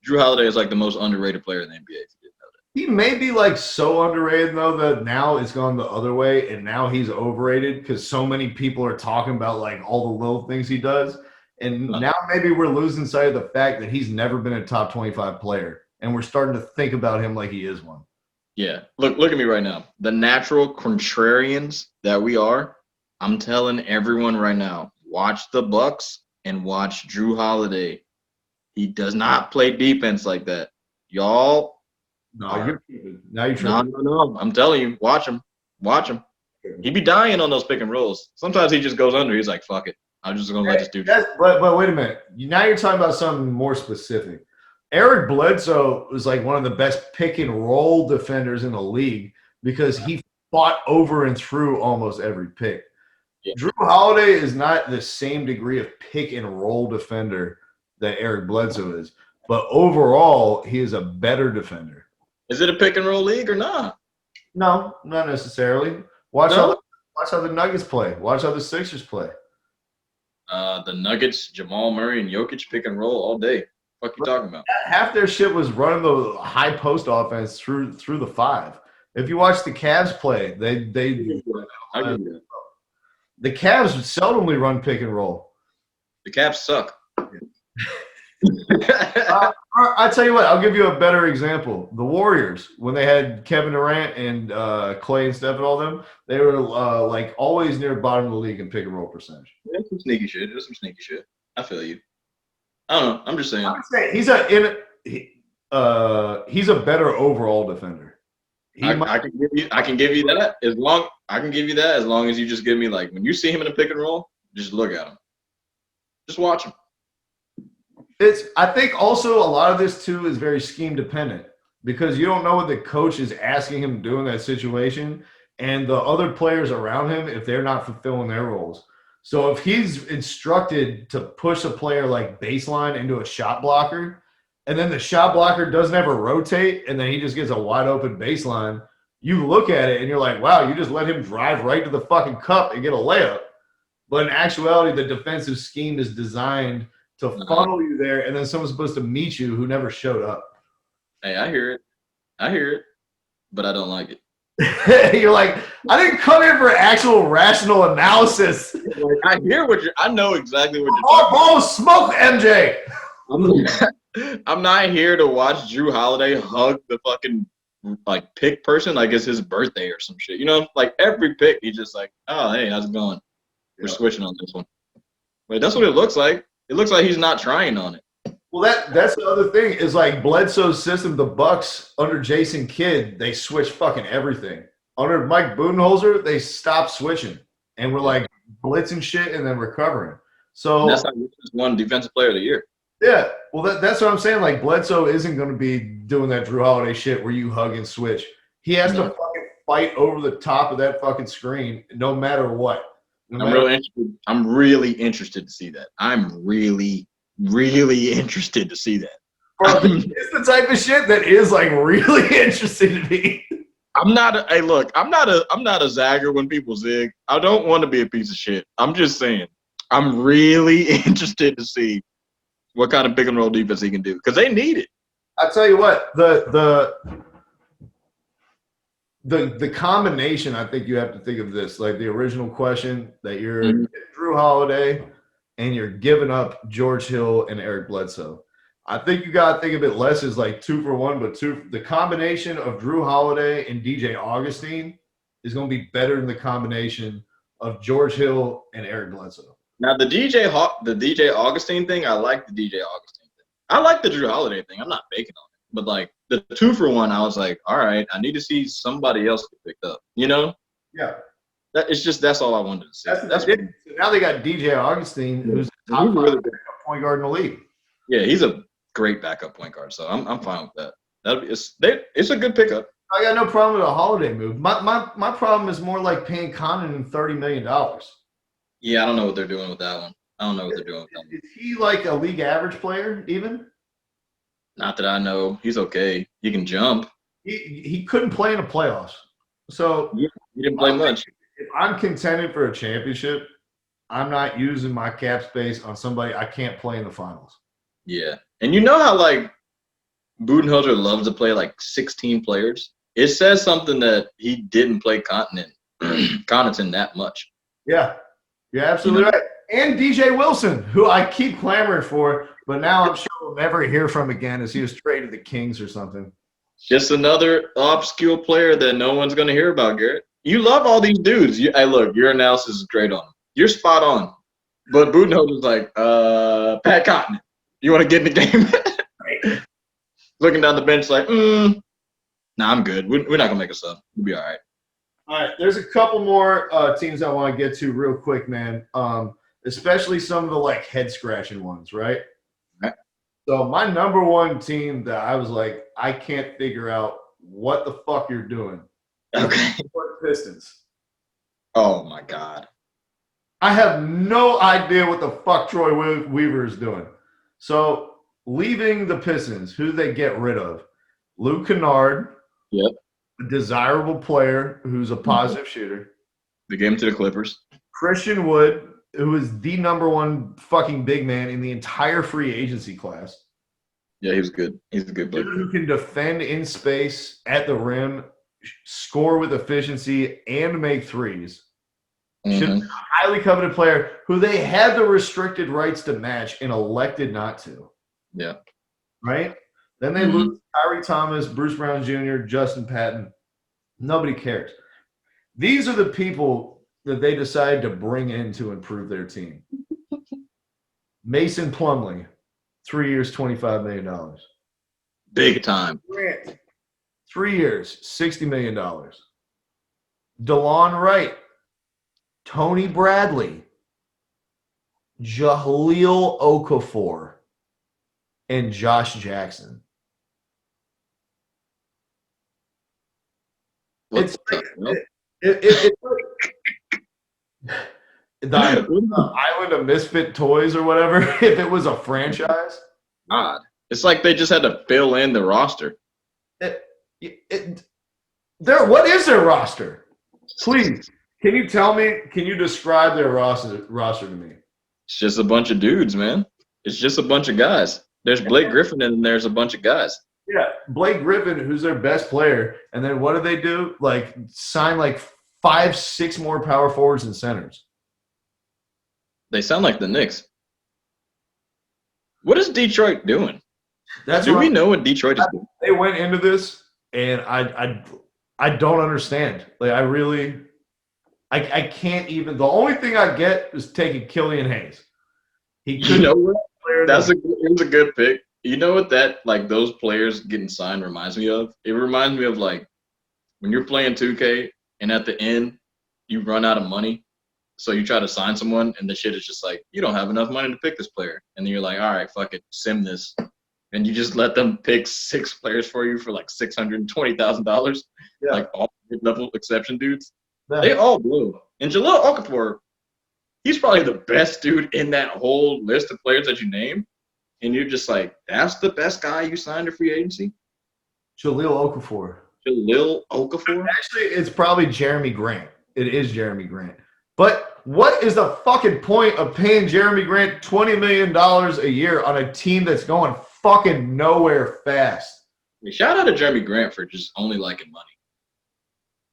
Drew Holiday is like the most underrated player in the NBA. If you didn't know that. He may be like so underrated though that now it's gone the other way and now he's overrated because so many people are talking about like all the little things he does. And now maybe we're losing sight of the fact that he's never been a top 25 player. And we're starting to think about him like he is one. Yeah. Look at me right now. The natural contrarians that we are, I'm telling everyone right now, watch the Bucks and watch Drew Holiday. He does not play defense like that. Y'all. No, now you're trying. No. I'm telling you, watch him. He be dying on those pick and rolls. Sometimes he just goes under. He's like, fuck it. I'm just going to let this dude. But wait a minute. Now you're talking about something more specific. Eric Bledsoe was like one of the best pick and roll defenders in the league because he fought over and through almost every pick. Yeah. Drew Holiday is not the same degree of pick and roll defender that Eric Bledsoe is. but overall, he is a better defender. Is it a pick and roll league or not? No, not necessarily. Watch No? how the Nuggets play. Watch how the Sixers play. The Nuggets, Jamal Murray, and Jokic pick and roll all day. What you talking about? Half their shit was running the high post offense through the 5. If you watch the Cavs play, I give you that. the Cavs seldomly run pick and roll. The Cavs suck. I tell you what, I'll give you a better example. The Warriors, when they had Kevin Durant and Clay and Steph and all them, they were like always near the bottom of the league in pick and roll percentage. That's some sneaky shit. That's some sneaky shit. I feel you. I don't know. I'm just saying. I'm saying he's a better overall defender. I can give you that as long as you just give me like when you see him in a pick and roll, just look at him. Just watch him. I think also a lot of this too is very scheme dependent because you don't know what the coach is asking him to do in that situation and the other players around him if they're not fulfilling their roles. So if he's instructed to push a player like baseline into a shot blocker and then the shot blocker doesn't ever rotate and then he just gets a wide open baseline, you look at it and you're like, wow, you just let him drive right to the fucking cup and get a layup. But in actuality, the defensive scheme is designed to funnel you there, and then someone's supposed to meet you who never showed up. Hey, I hear it, but I don't like it. You're like, I didn't come here for actual rational analysis. I know exactly what you're talking Oh, smoke, MJ. I'm not here to watch Drew Holiday hug the fucking like pick person like it's his birthday or some shit. You know, like every pick, he's just like, oh, hey, how's it going? We're switching on this one. But that's what it looks like. It looks like he's not trying on it. Well, that's the other thing is like Bledsoe's system, the Bucks under Jason Kidd, they switch fucking everything. Under Mike Budenholzer, they stopped switching and we're like blitzing shit and then recovering. So and that's how he won Defensive Player of the Year. Yeah, well, that's what I'm saying. Like Bledsoe isn't going to be doing that Drew Holiday shit where you hug and switch. He has to fucking fight over the top of that fucking screen, no matter what. I'm really interested to see that. I'm really, really interested to see that. It's the type of shit that is like really interesting to me. I'm not a zagger when people zig. I don't want to be a piece of shit. I'm just saying. I'm really interested to see what kind of pick and roll defense he can do because they need it. I tell you what, the combination, I think you have to think of this, like the original question that you're Drew Holiday and you're giving up George Hill and Eric Bledsoe. I think you got to think of it less as like 2 for 1, but the combination of Drew Holiday and DJ Augustine is going to be better than the combination of George Hill and Eric Bledsoe. Now the DJ Augustine thing, I like the DJ Augustine thing. I like the Drew Holiday thing. I'm not baking on it. But like the 2 for 1, I was like, all right, I need to see somebody else get picked up. You know? Yeah. That's all I wanted to see. That's so now they got DJ Augustine, who's the top point guard in the league. Yeah, he's a great backup point guard, so I'm fine with that. It's a good pickup. I got no problem with a Holiday move. My problem is more like paying Connaughton $30 million. Yeah, I don't know what they're doing with that one. Is he like a league average player even? Not that I know. He's okay. He can jump. He couldn't play in the playoffs. So he didn't play much. If I'm contending for a championship, I'm not using my cap space on somebody I can't play in the finals. Yeah. And you know how like Budenholzer loves to play like 16 players? It says something that he didn't play Connaughton that much. Yeah. You're absolutely right. And DJ Wilson, who I keep clamoring for, but now I'm sure we'll never hear from again as he was traded to the Kings or something. Just another obscure player that no one's going to hear about, Garrett. You love all these dudes. Hey, look, your analysis is great on them. You're spot on. But Budenholzer's like, Pat Connaughton, you want to get in the game? Right. Looking down the bench like, nah, I'm good. We're not going to make a sub. We'll be all right. All right, there's a couple more teams I want to get to real quick, man. Especially some of the like head scratching ones, right? So my number one team that I was like, I can't figure out what the fuck you're doing. Okay. Pistons. Oh my God. I have no idea what the fuck Troy Weaver is doing. So leaving the Pistons, who they get rid of? Luke Kennard, Yep. a desirable player who's a positive shooter. They gave him to the Clippers. Christian Wood, who is the number one fucking big man in the entire free agency class. Yeah, he was good. He's a good player. Dude who can defend in space at the rim, score with efficiency, and make threes. Should be a highly coveted player who they had the restricted rights to match and elected not to. Yeah. Right? Then they lose Kyrie Thomas, Bruce Brown Jr., Justin Patton. Nobody cares. These are the people that they decided to bring in to improve their team. Mason Plumlee, 3 years, $25 million. Big time. Grant, 3 years, $60 million. DeLon Wright, Tony Bradley, Jahlil Okafor, and Josh Jackson. It's like, the Island of Misfit Toys or whatever, if it was a franchise. God. It's like they just had to fill in the roster. What is their roster? Please, can you tell me, can you describe their roster to me? It's just a bunch of dudes, man. It's just a bunch of guys. There's Blake Griffin and there's a bunch of guys. Yeah, Blake Griffin, who's their best player, and then what do they do? Like sign like 5-6 more power forwards and centers. They sound like the Knicks. What is Detroit doing? Do we know what Detroit is doing? They went into this, and I don't understand. Like I can't even. The only thing I get is taking Killian Hayes. You know what? It was a good pick. You know what those players getting signed reminds me of? It reminds me of like when you're playing 2K and at the end you run out of money. So you try to sign someone and the shit is just like, you don't have enough money to pick this player. And then you're like, all right, fuck it, sim this. And you just let them pick 6 players for you for like $620,000. Yeah. Like all mid-level exception dudes. Yeah. They all blew. And Jahlil Okafor, he's probably the best dude in that whole list of players that you named. And you're just like, that's the best guy you signed to free agency? Jahlil Okafor. Jahlil Okafor? Actually, it's probably Jeremy Grant. It is Jeremy Grant. But what is the fucking point of paying Jeremy Grant $20 million a year on a team that's going fucking nowhere fast? Shout out to Jeremy Grant for just only liking money.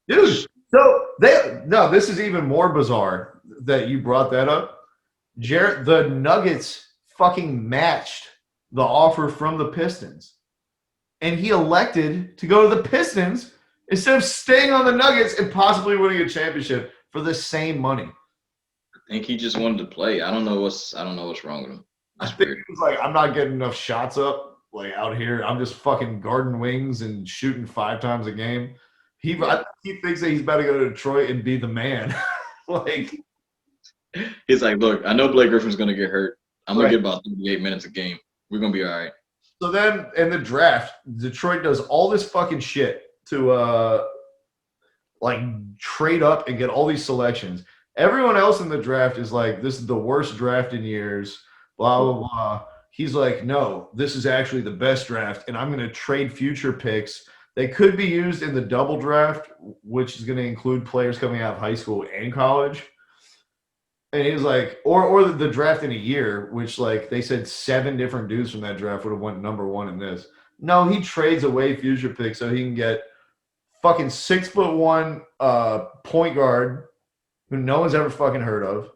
Dude, so this is even more bizarre that you brought that up. The Nuggets fucking matched the offer from the Pistons. And he elected to go to the Pistons instead of staying on the Nuggets and possibly winning a championship for the same money. I think he just wanted to play. I don't know what's wrong with him. I think he's like, I'm not getting enough shots up like out here. I'm just fucking guarding wings and shooting 5 times a game. He thinks that he's about to go to Detroit and be the man. Like he's like, look, I know Blake Griffin's gonna get hurt. I'm gonna get about 38 minutes a game. We're gonna be all right. So then in the draft, Detroit does all this fucking shit to like trade up and get all these selections. Everyone else in the draft is like, this is the worst draft in years, blah, blah, blah. He's like, no, this is actually the best draft, and I'm going to trade future picks. They could be used in the double draft, which is going to include players coming out of high school and college. And he's like, or the draft in a year, which like they said 7 different dudes from that draft would have went number 1 in this. No, he trades away future picks so he can get fucking 6'1" point guard who no one's ever fucking heard of.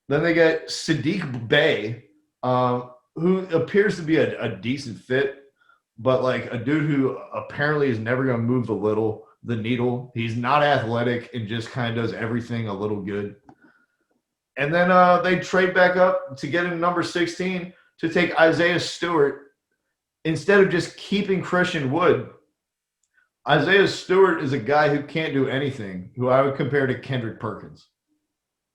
Then they get Sadiq Bey, who appears to be a decent fit, but like a dude who apparently is never going to move the needle. He's not athletic and just kind of does everything a little good. And then they trade back up to get in number 16 to take Isaiah Stewart instead of just keeping Christian Wood. Isaiah Stewart is a guy who can't do anything, who I would compare to Kendrick Perkins.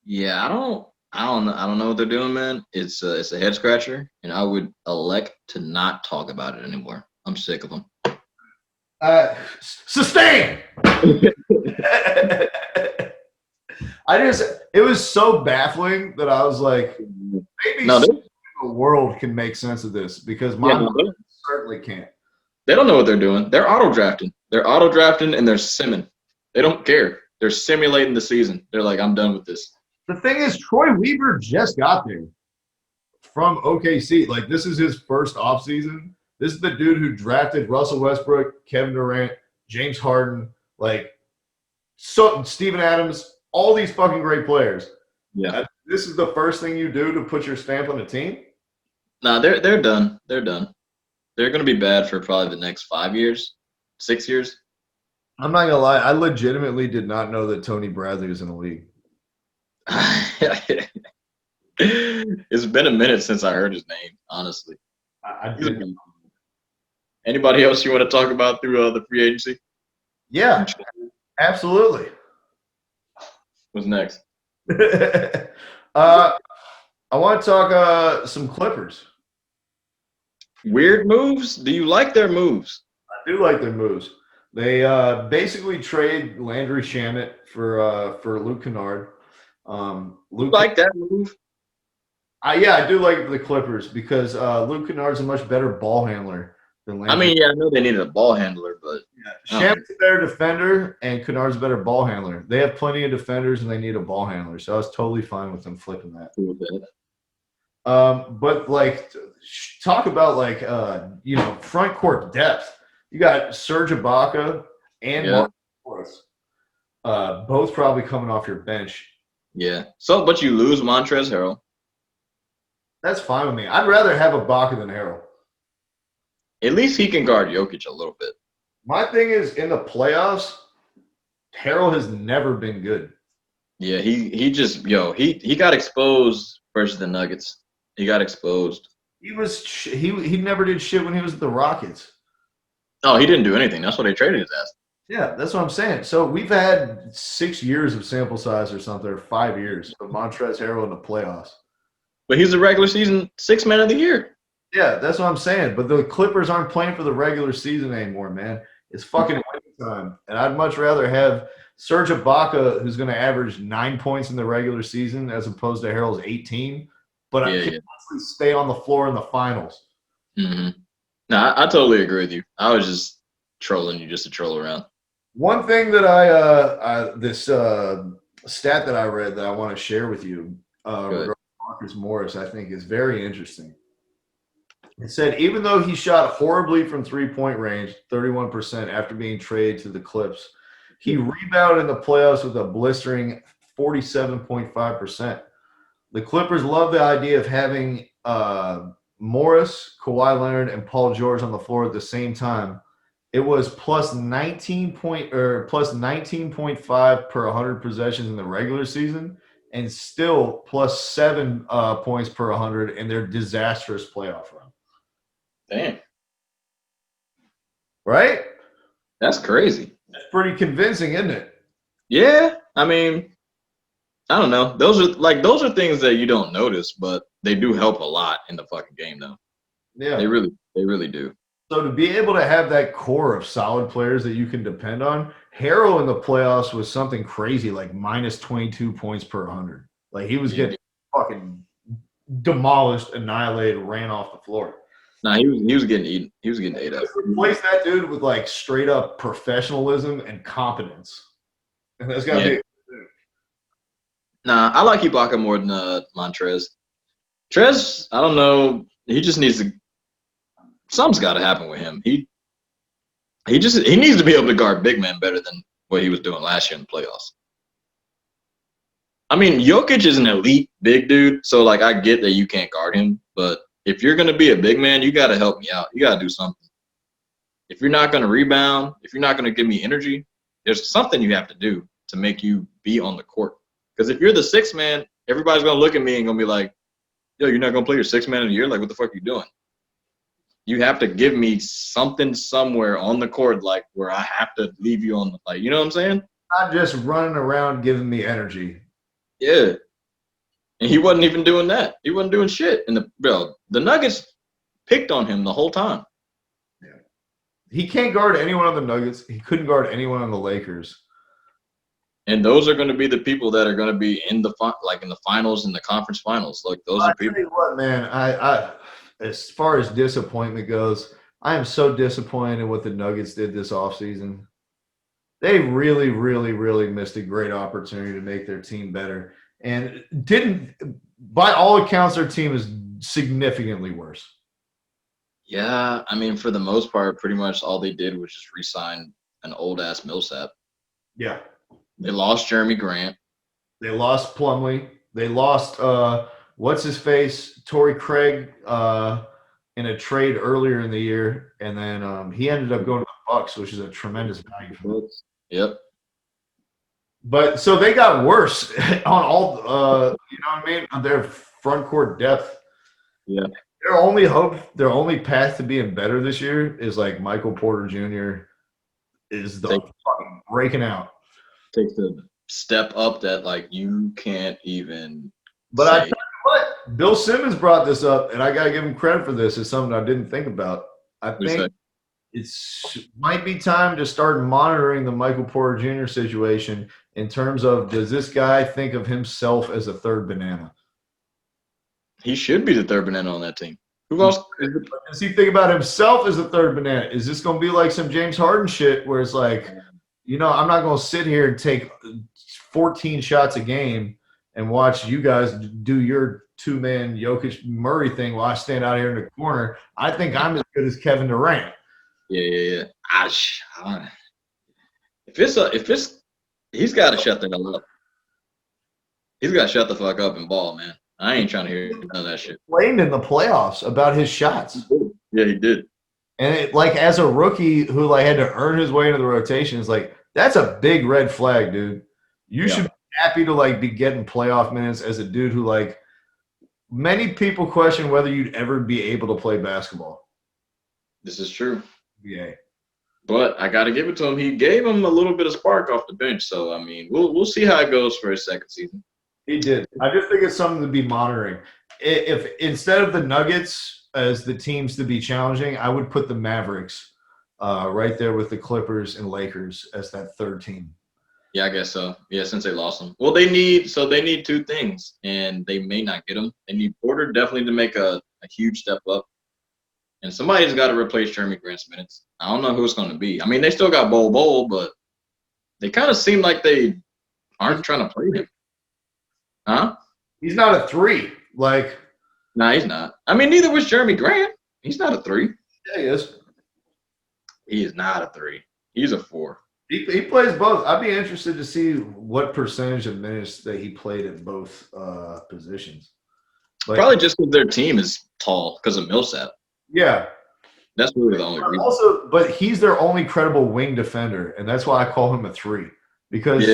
Yeah, I don't know what they're doing, man. It's a head scratcher, and I would elect to not talk about it anymore. I'm sick of them. Sustain. It was so baffling that I was like, maybe in the world can make sense of this because my Yeah, mind certainly can't. they don't know what they're doing. They're auto drafting. They're auto drafting and they're simming. They don't care. They're simulating the season. They're like, I'm done with this. The thing is, Troy Weaver just got there from OKC. Like, this is his first offseason. This is the dude who drafted Russell Westbrook, Kevin Durant, James Harden, like, so Steven Adams, all these fucking great players. Yeah. This is the first thing you do to put your stamp on a team? Nah, they're done. They're done. They're gonna be bad for probably the next 5 years, 6 years. I'm not gonna lie, I legitimately did not know that Tony Bradley was in the league. It's been a minute since I heard his name, honestly. I didn't. Anybody else you want to talk about through the free agency? Yeah, absolutely. What's next? I want to talk some Clippers. Weird moves? Do you like their moves? I do like their moves. They basically trade Landry Shamet for Luke Kennard. You like that move? Yeah, I do like the Clippers because Luke Kennard's a much better ball handler than Landry. I mean, yeah, I know they needed a ball handler, but Shamet's a better defender and Kennard's a better ball handler. They have plenty of defenders and they need a ball handler, so I was totally fine with them flipping that. But like, talk about like front court depth. You got Serge Ibaka and Mark Morris, both probably coming off your bench. Yeah. So, but you lose Montrezl Harrell. That's fine with me. I'd rather have Ibaka than Harrell. At least he can guard Jokic a little bit. My thing is, in the playoffs, Harrell has never been good. Yeah, he just he got exposed versus the Nuggets. He got exposed. He never did shit when he was at the Rockets. Oh, he didn't do anything. That's why they traded his ass. Yeah, that's what I'm saying. So we've had 6 years of sample size or something, or 5 years of Montrezl Harrell in the playoffs. But he's the regular season sixth man of the year. Yeah, that's what I'm saying. But the Clippers aren't playing for the regular season anymore, man. It's fucking winning time. And I'd much rather have Serge Ibaka, who's going to average 9 points in the regular season as opposed to Harrell's 18. But I can honestly stay on the floor in the finals. Mm-hmm. No, I totally agree with you. I was just trolling you just to troll around. One thing that this stat that I read that I want to share with you regarding Marcus Morris, I think is very interesting. It said even though he shot horribly from three-point range, 31% after being traded to the Clips, he rebounded in the playoffs with a blistering 47.5%. The Clippers love the idea of having Morris, Kawhi Leonard, and Paul George on the floor at the same time. It was plus 19.5 per 100 possessions in the regular season, and still plus 7 points per 100 in their disastrous playoff run. Damn. Right? That's crazy. That's pretty convincing, isn't it? Yeah. I mean, I don't know. Those are things that you don't notice, but they do help a lot in the fucking game, though. Yeah. They really do. So to be able to have that core of solid players that you can depend on, Harrell in the playoffs was something crazy, like minus 22 points per 100. Like he was getting fucking demolished, annihilated, ran off the floor. Nah, he was getting eaten. He was getting ate up. Replace that dude with like straight up professionalism and competence. And that's gotta be. Nah, I like Ibaka more than Montrez. Trez, I don't know. He just needs to. Something's got to happen with him. He needs to be able to guard big men better than what he was doing last year in the playoffs. I mean, Jokic is an elite big dude, so like I get that you can't guard him, but if you're gonna be a big man, you got to help me out. You got to do something. If you're not gonna rebound, if you're not gonna give me energy, there's something you have to do to make you be on the court. Because if you're the sixth man, everybody's gonna look at me and gonna be like, "Yo, you're not gonna play your sixth man of the year? Like, what the fuck are you doing?" You have to give me something somewhere on the court, like where I have to leave you on the, like, you know what I'm saying? Not just running around giving me energy. Yeah. And he wasn't even doing that. He wasn't doing shit. And the Nuggets picked on him the whole time. Yeah. He can't guard anyone on the Nuggets. He couldn't guard anyone on the Lakers. And those are going to be the people that are going to be in the finals, in the conference finals. Like those are I people. tell you what, man. I as far as disappointment goes, I am so disappointed in what the Nuggets did this offseason. They really, really, really missed a great opportunity to make their team better, and didn't. By all accounts, their team is significantly worse. Yeah, I mean, for the most part, pretty much all they did was just re-sign an old ass Millsap. Yeah, They lost Jeremy Grant. they lost Plumlee. They lost what's his face, Torrey Craig, in a trade earlier in the year, and then he ended up going to the Bucks, which is a tremendous value for them. Yep. But so they got worse on all, you know what I mean, on their front court depth. Yeah. Their only hope, their only path to being better this year is like Michael Porter Jr. is the fucking breaking out. Takes the step up that like you can't even. But I tell you what, Bill Simmons brought this up, and I gotta give him credit for this. It's something I didn't think about. I think it's might be time to start monitoring the Michael Porter Jr. situation in terms of, does this guy think of himself as a third banana? He should be the third banana on that team. Who else? Does he think about himself as a third banana? Is this going to be like some James Harden shit where it's like, you know, I'm not going to sit here and take 14 shots a game and watch you guys do your two-man Jokic Murray thing while I stand out here in the corner. I think I'm as good as Kevin Durant. Yeah. If it's, he's got to shut the hell up. He's got to shut the fuck up and ball, man. I ain't trying to hear none of that shit. Blamed in the playoffs about his shots. Yeah, he did. And it, like, as a rookie who like had to earn his way into the rotation, it's like, that's a big red flag, dude. You should be happy to like be getting playoff minutes as a dude who, like, many people question whether you'd ever be able to play basketball. This is true. Yeah. But I got to give it to him. He gave him a little bit of spark off the bench. So, I mean, we'll see how it goes for his second season. He did. I just think it's something to be monitoring. If instead of the Nuggets as the teams to be challenging, I would put the Mavericks right there with the Clippers and Lakers as that third team. Yeah, I guess so. Yeah, since they lost them. Well, they need two things, and they may not get them. They need Porter definitely to make a huge step up. And somebody's got to replace Jeremy Grant's minutes. I don't know who it's going to be. I mean, they still got Bol, but they kind of seem like they aren't trying to play him. Huh? He's not a three. Like, nah, he's not. I mean, neither was Jeremy Grant. He's not a three. Yeah, he is. He is not a three. He's a four. He plays both. I'd be interested to see what percentage of minutes that he played at both positions. But, probably just because their team is tall because of Millsap. Yeah. That's really the only reason. Also, but he's their only credible wing defender, and that's why I call him a three. Because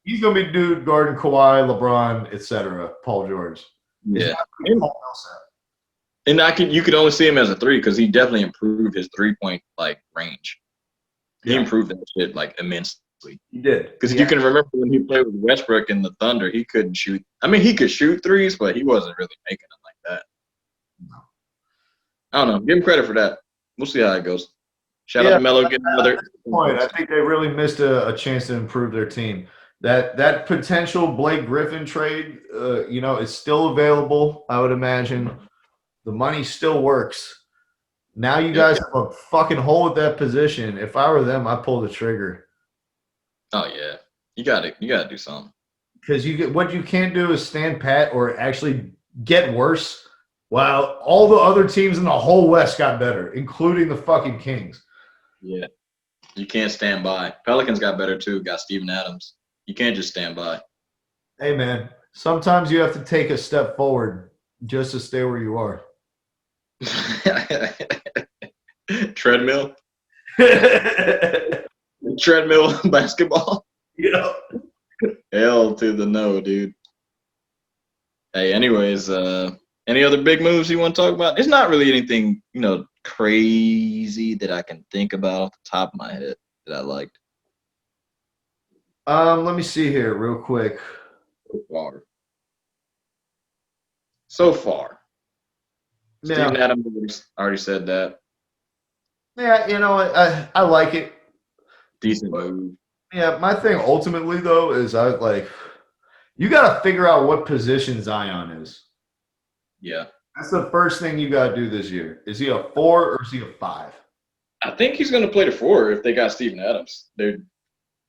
he's going to be dude guarding Kawhi, LeBron, etc., Paul George. Yeah. And you could only see him as a three because he definitely improved his 3-point range. He improved that shit immensely. He did. Because you can remember when he played with Westbrook in the Thunder, he couldn't shoot. I mean, he could shoot threes, but he wasn't really making them like that. No. I don't know. Give him credit for that. We'll see how it goes. Shout out to Melo getting another point. I think they really missed a chance to improve their team. That potential Blake Griffin trade, is still available, I would imagine. The money still works. Now you guys have a fucking hole at that position. If I were them, I'd pull the trigger. Oh yeah. You gotta do something. Because what you can't do is stand pat or actually get worse while all the other teams in the whole West got better, including the fucking Kings. Yeah. You can't stand by. Pelicans got better too, got Steven Adams. You can't just stand by. Hey man, sometimes you have to take a step forward just to stay where you are. Treadmill. Treadmill basketball. Yeah. Hell to the no, dude. Hey, anyways, any other big moves you want to talk about? It's not really anything, crazy that I can think about off the top of my head that I liked. Let me see here real quick. So far. Yeah. Steven Adams already said that. Yeah, I like it. Decent move. Yeah, my thing ultimately though is you got to figure out what position Zion is. Yeah. That's the first thing you got to do this year. Is he a 4 or is he a 5? I think he's going to play the 4 if they got Steven Adams.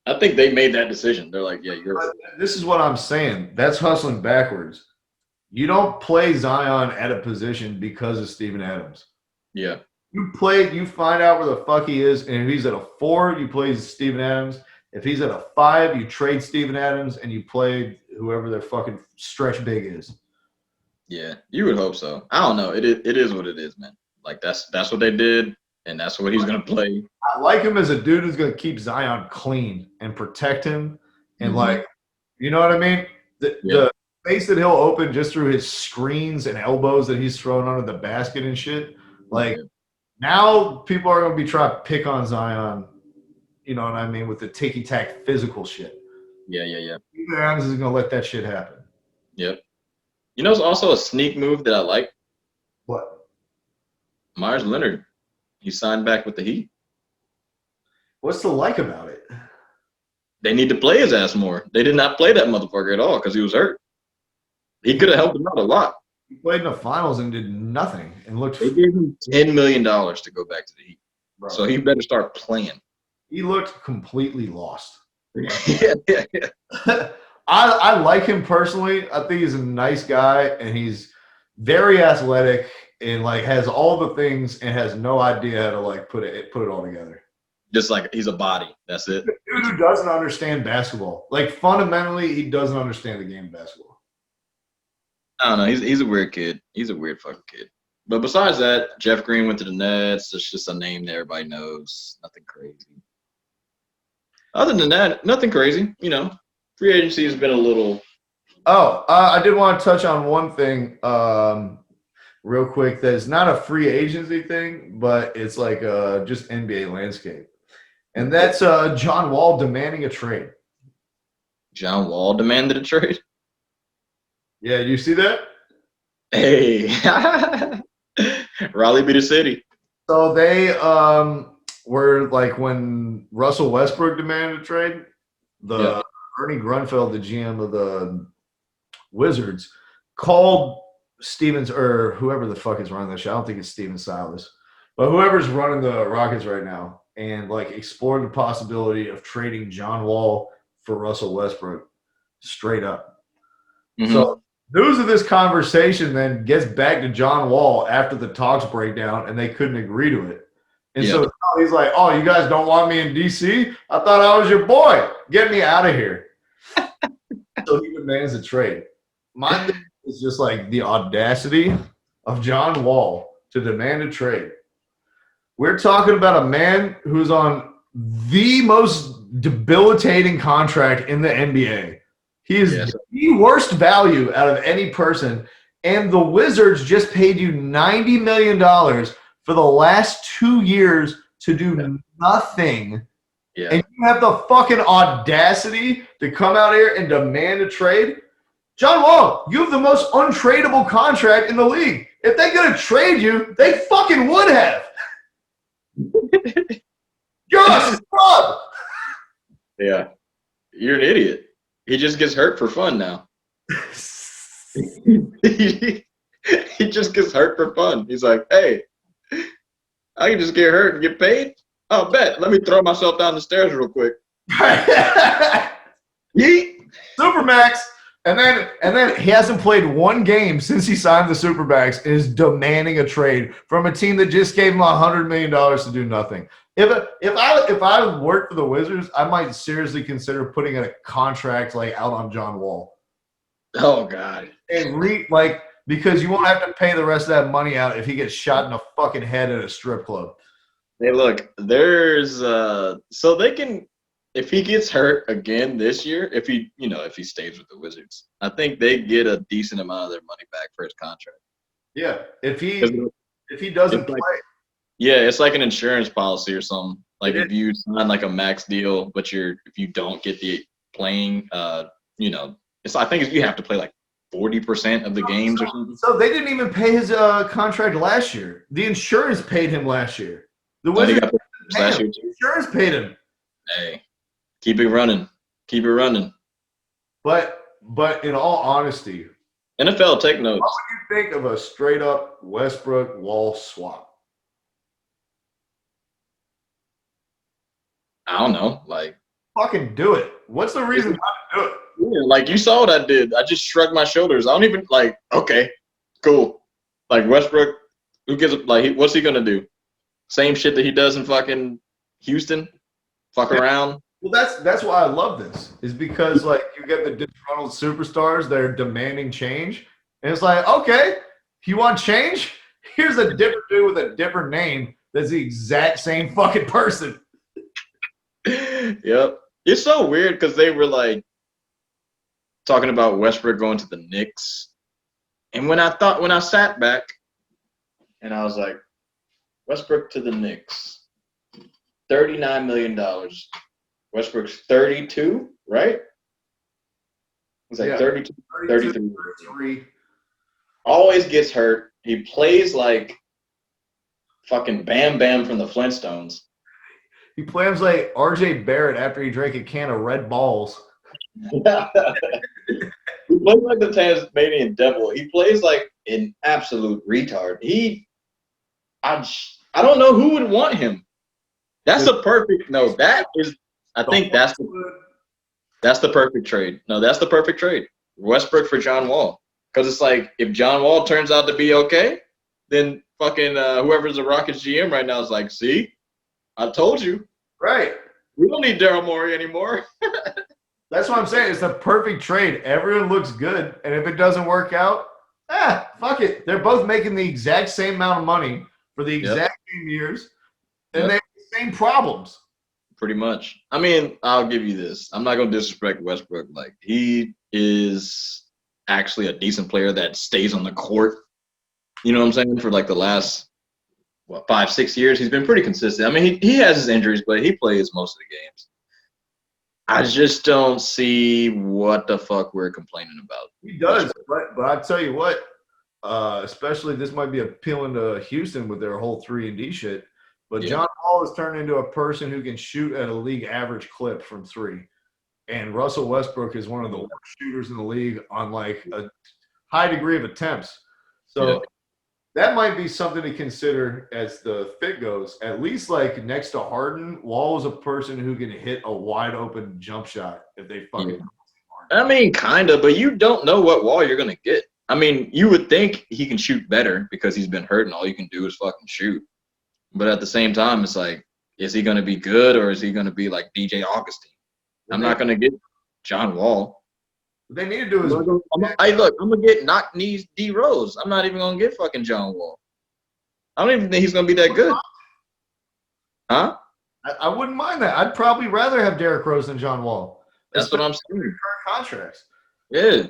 I think they made that decision. They're like, yeah, you're. This is what I'm saying. That's hustling backwards. You don't play Zion at a position because of Steven Adams. Yeah. You find out where the fuck he is, and if he's at a 4, you play Steven Adams. If he's at a 5, you trade Steven Adams and you play whoever their fucking stretch big is. Yeah, you would hope so. I don't know. It is what it is, man. Like that's what they did, and that's what he's gonna play. I like him as a dude who's gonna keep Zion clean and protect him, and you know what I mean. The space that he'll open just through his screens and elbows that he's throwing under the basket and shit. Now people are gonna be trying to pick on Zion. You know what I mean, with the ticky-tack physical shit. Yeah. Steven Adams is gonna let that shit happen. Yep. You know, it's also a sneak move that I like. What? Myers Leonard. He signed back with the Heat. What's to like about it? They need to play his ass more. They did not play that motherfucker at all because he was hurt. He could have helped them out a lot. He played in the finals and did nothing and looked. They gave him $10 million to go back to the Heat. Bro. So he better start playing. He looked completely lost. yeah. I like him personally. I think he's a nice guy, and he's very athletic and has all the things and has no idea how to put it all together. Just like he's a body. That's it. Dude who doesn't understand basketball. Fundamentally, he doesn't understand the game of basketball. I don't know. He's a weird kid. He's a weird fucking kid. But besides that, Jeff Green went to the Nets. It's just a name that everybody knows. Nothing crazy. Other than that, nothing crazy. You know, free agency has been a little. Oh, I did want to touch on one thing real quick. That is not a free agency thing, but it's just NBA landscape. And that's John Wall demanding a trade. John Wall demanded a trade? Yeah, you see that? Hey. Raleigh be the city. So they were when Russell Westbrook demanded a trade, Ernie Grunfeld, the GM of the Wizards, called Stevens or whoever the fuck is running the show. I don't think it's Steven Silas, but whoever's running the Rockets right now, and explored the possibility of trading John Wall for Russell Westbrook straight up. Mm-hmm. So news of this conversation then gets back to John Wall after the talks break down, and they couldn't agree to it. And so he's like, "Oh, you guys don't want me in DC? I thought I was your boy. Get me out of here." So he demands a trade. My thing is just the audacity of John Wall to demand a trade. We're talking about a man who's on the most debilitating contract in the NBA. He is the worst value out of any person. And the Wizards just paid you $90 million for the last 2 years to do nothing. Yeah. And you have the fucking audacity to come out here and demand a trade? John Wall, you have the most untradeable contract in the league. If they're going to trade you, they fucking would have. You're a scrub. Yeah. You're an idiot. He just gets hurt for fun now. He just gets hurt for fun. He's like, hey, I can just get hurt and get paid? Oh, bet. Let me throw myself down the stairs real quick. Yeet. Supermax. And then he hasn't played one game since he signed the Supermax and is demanding a trade from a team that just gave him $100 million to do nothing. If I worked for the Wizards, I might seriously consider putting a contract out on John Wall. Oh God! And because you won't have to pay the rest of that money out if he gets shot in the fucking head at a strip club. Hey, look, there's so they can, if he gets hurt again this year, if he stays with the Wizards, I think they get a decent amount of their money back for his contract. Yeah, if he doesn't play. Yeah, it's like an insurance policy or something. If you sign a max deal, but if you don't get the playing, I think you have to play 40% of the games or something. So they didn't even pay his contract last year. The insurance paid him last year. The Wizards insurance paid him. Hey, Keep it running. Keep it running. But in all honesty, NFL, take notes. what would you think of a straight up Westbrook Wall swap? I don't know. Like, Fucking do it. What's the reason not to do it? yeah, like you saw what I did. I just shrugged my shoulders. I don't even like. Okay, cool. Like Westbrook, who gives like what's he gonna do? Same shit that he does in fucking Houston. Fuck around. Well, that's why I love this. Is because like you get the disgruntled superstars that are demanding change, and it's like, okay, you want change? Here's a different dude with a different name that's the exact same fucking person. Yep. It's so weird because they were like talking about Westbrook going to the Knicks. And when I sat back and I was like, Westbrook to the Knicks, $39 million. Westbrook's 32, right? It was like 32, 33. Always gets hurt. He plays like fucking Bam Bam from the Flintstones. He plays like RJ Barrett after he drank a can of Red Balls. He plays like the Tasmanian devil. He plays like an absolute retard. I don't know who would want him. That's the perfect. No, that is. I think that's the perfect trade. No, that's the perfect trade. Westbrook for John Wall. Because it's like if John Wall turns out to be okay, then fucking whoever's the Rockets GM right now is like, see, I told you. Right. We don't need Daryl Morey anymore. That's what I'm saying. It's the perfect trade. Everyone looks good. And if it doesn't work out, fuck it. They're both making the exact same amount of money for the exact same years. And they have the same problems. Pretty much. I mean, I'll give you this. I'm not going to disrespect Westbrook. Like, he is actually a decent player that stays on the court. You know what I'm saying? For like the last 5-6 years, he's been pretty consistent. I mean, he has his injuries, but he plays most of the games. I just don't see what the fuck we're complaining about. He does, but I tell you what, especially this might be appealing to Houston with their whole 3-and-D shit. But John Wall has turned into a person who can shoot at a league average clip from three, and Russell Westbrook is one of the worst shooters in the league on like a high degree of attempts. So. That might be something to consider as the fit goes. At least like next to Harden, Wall is a person who can hit a wide open jump shot if they fucking. I mean, kind of, but you don't know what Wall you're gonna get. I mean, you would think he can shoot better because he's been hurt and all you can do is fucking shoot. But at the same time, it's like, is he gonna be good or is he gonna be like DJ Augustine? I'm not gonna get John Wall. What they need to do is I'm gonna get knock knees D Rose. I'm not even gonna get fucking John Wall. I don't even think he's gonna be that good. Huh? I wouldn't mind that. I'd probably rather have Derrick Rose than John Wall. That's what I'm saying. Current contracts. Yeah.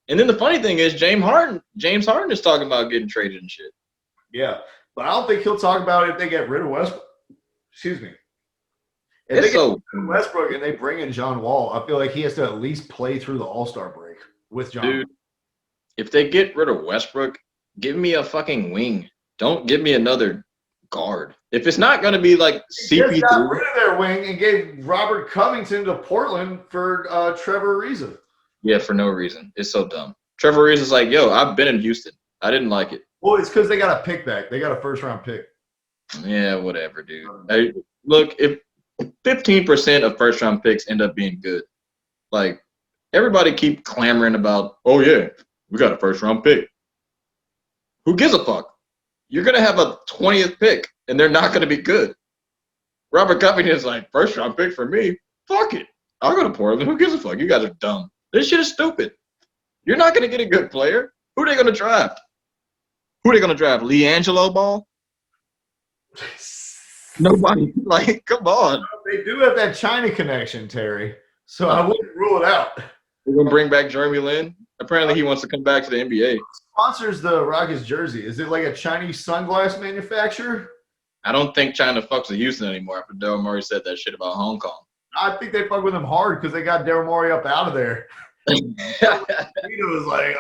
And then the funny thing is James Harden is talking about getting traded and shit. Yeah. But I don't think he'll talk about it if they get rid of Westbrook. Excuse me. If It's they get so rid of Westbrook and they bring in John Wall, I feel like he has to at least play through the All-Star break with John. Dude, if they get rid of Westbrook, give me a fucking wing. Don't give me another guard. If it's not going to be like They just got CP3. rid of their wing and gave Robert Covington to Portland for Trevor Ariza. Yeah, for no reason. It's so dumb. Trevor Ariza is like, yo, I've been in Houston. I didn't like it. Well, it's because they got a pick back. They got a first-round pick. Yeah, whatever, dude. Hey, look, if 15% of first-round picks end up being good, like, everybody keep clamoring about, oh, yeah, we got a first-round pick. Who gives a fuck? You're going to have a 20th pick, and they're not going to be good. Robert Covington is like, first-round pick for me? Fuck it. I'll go to Portland. Who gives a fuck? You guys are dumb. This shit is stupid. You're not going to get a good player. Who are they going to draft? Who are they going to draft? LiAngelo Ball? Nobody. Like, come on. They do have that China connection, Terry, so I wouldn't rule it out. We're going to bring back Jeremy Lin. Apparently, he wants to come back to the NBA. Sponsors the Rockets jersey. Is it like a Chinese sunglass manufacturer? I don't think China fucks with Houston anymore after Daryl Morey said that shit about Hong Kong. I think they fuck with him hard because they got Daryl Morey up out of there. He was like,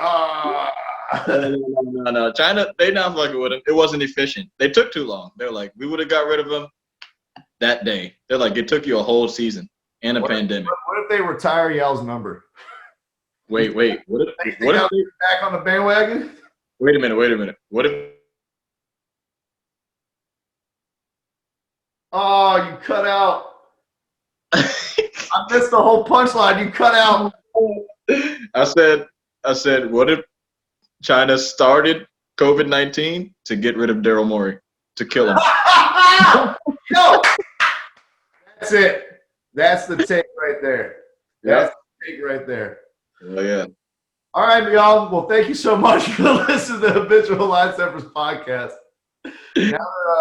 No. China, they not fucking with him. It wasn't efficient. They took too long. They're like, we would have got rid of him that day. They're like, it took you a whole season. and a pandemic. What if they retire y'all's number? Wait. What if they, back on the bandwagon? wait a minute. What if Oh, you cut out. I missed the whole punchline. You cut out. I said, what if China started COVID-19 to get rid of Daryl Morey, to kill him? Yo, that's it. That's the take right there. That's the take right there. Oh yeah. All right, y'all. Well, thank you so much for listening to the Habitual Line Steppers podcast. Now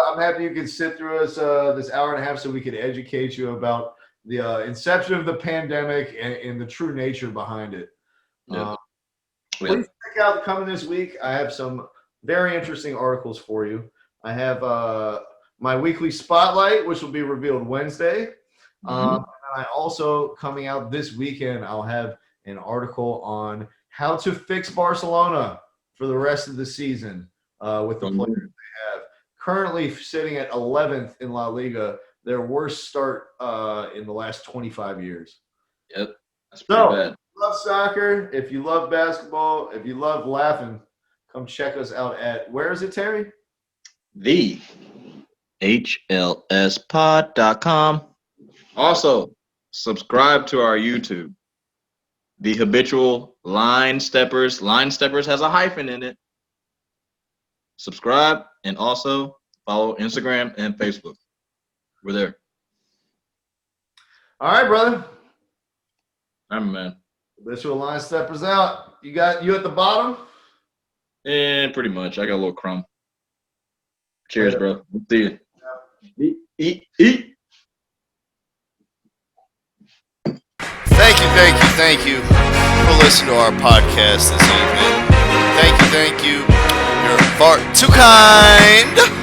I'm happy you can sit through us this hour and a half so we can educate you about the inception of the pandemic and the true nature behind it. Please check out coming this week. I have some very interesting articles for you. I have my weekly spotlight, which will be revealed Wednesday. And I also, coming out this weekend, I'll have an article on how to fix Barcelona for the rest of the season with the players they have. Currently sitting at 11th in La Liga, their worst start in the last 25 years. Yep, that's pretty bad. If you love soccer, if you love basketball, if you love laughing, come check us out at, where is it, Terry? The HLSpod.com. Also, subscribe to our YouTube, The Habitual Line Steppers. Line Steppers has a hyphen in it. Subscribe and also follow Instagram and Facebook. We're there. All right, brother. I'm man. Habitual Line Steppers out. You at the bottom? And pretty much. I got a little crumb. Cheers, bro. See you. Eat. Thank you for listening to our podcast this evening. Thank you. You're far too kind.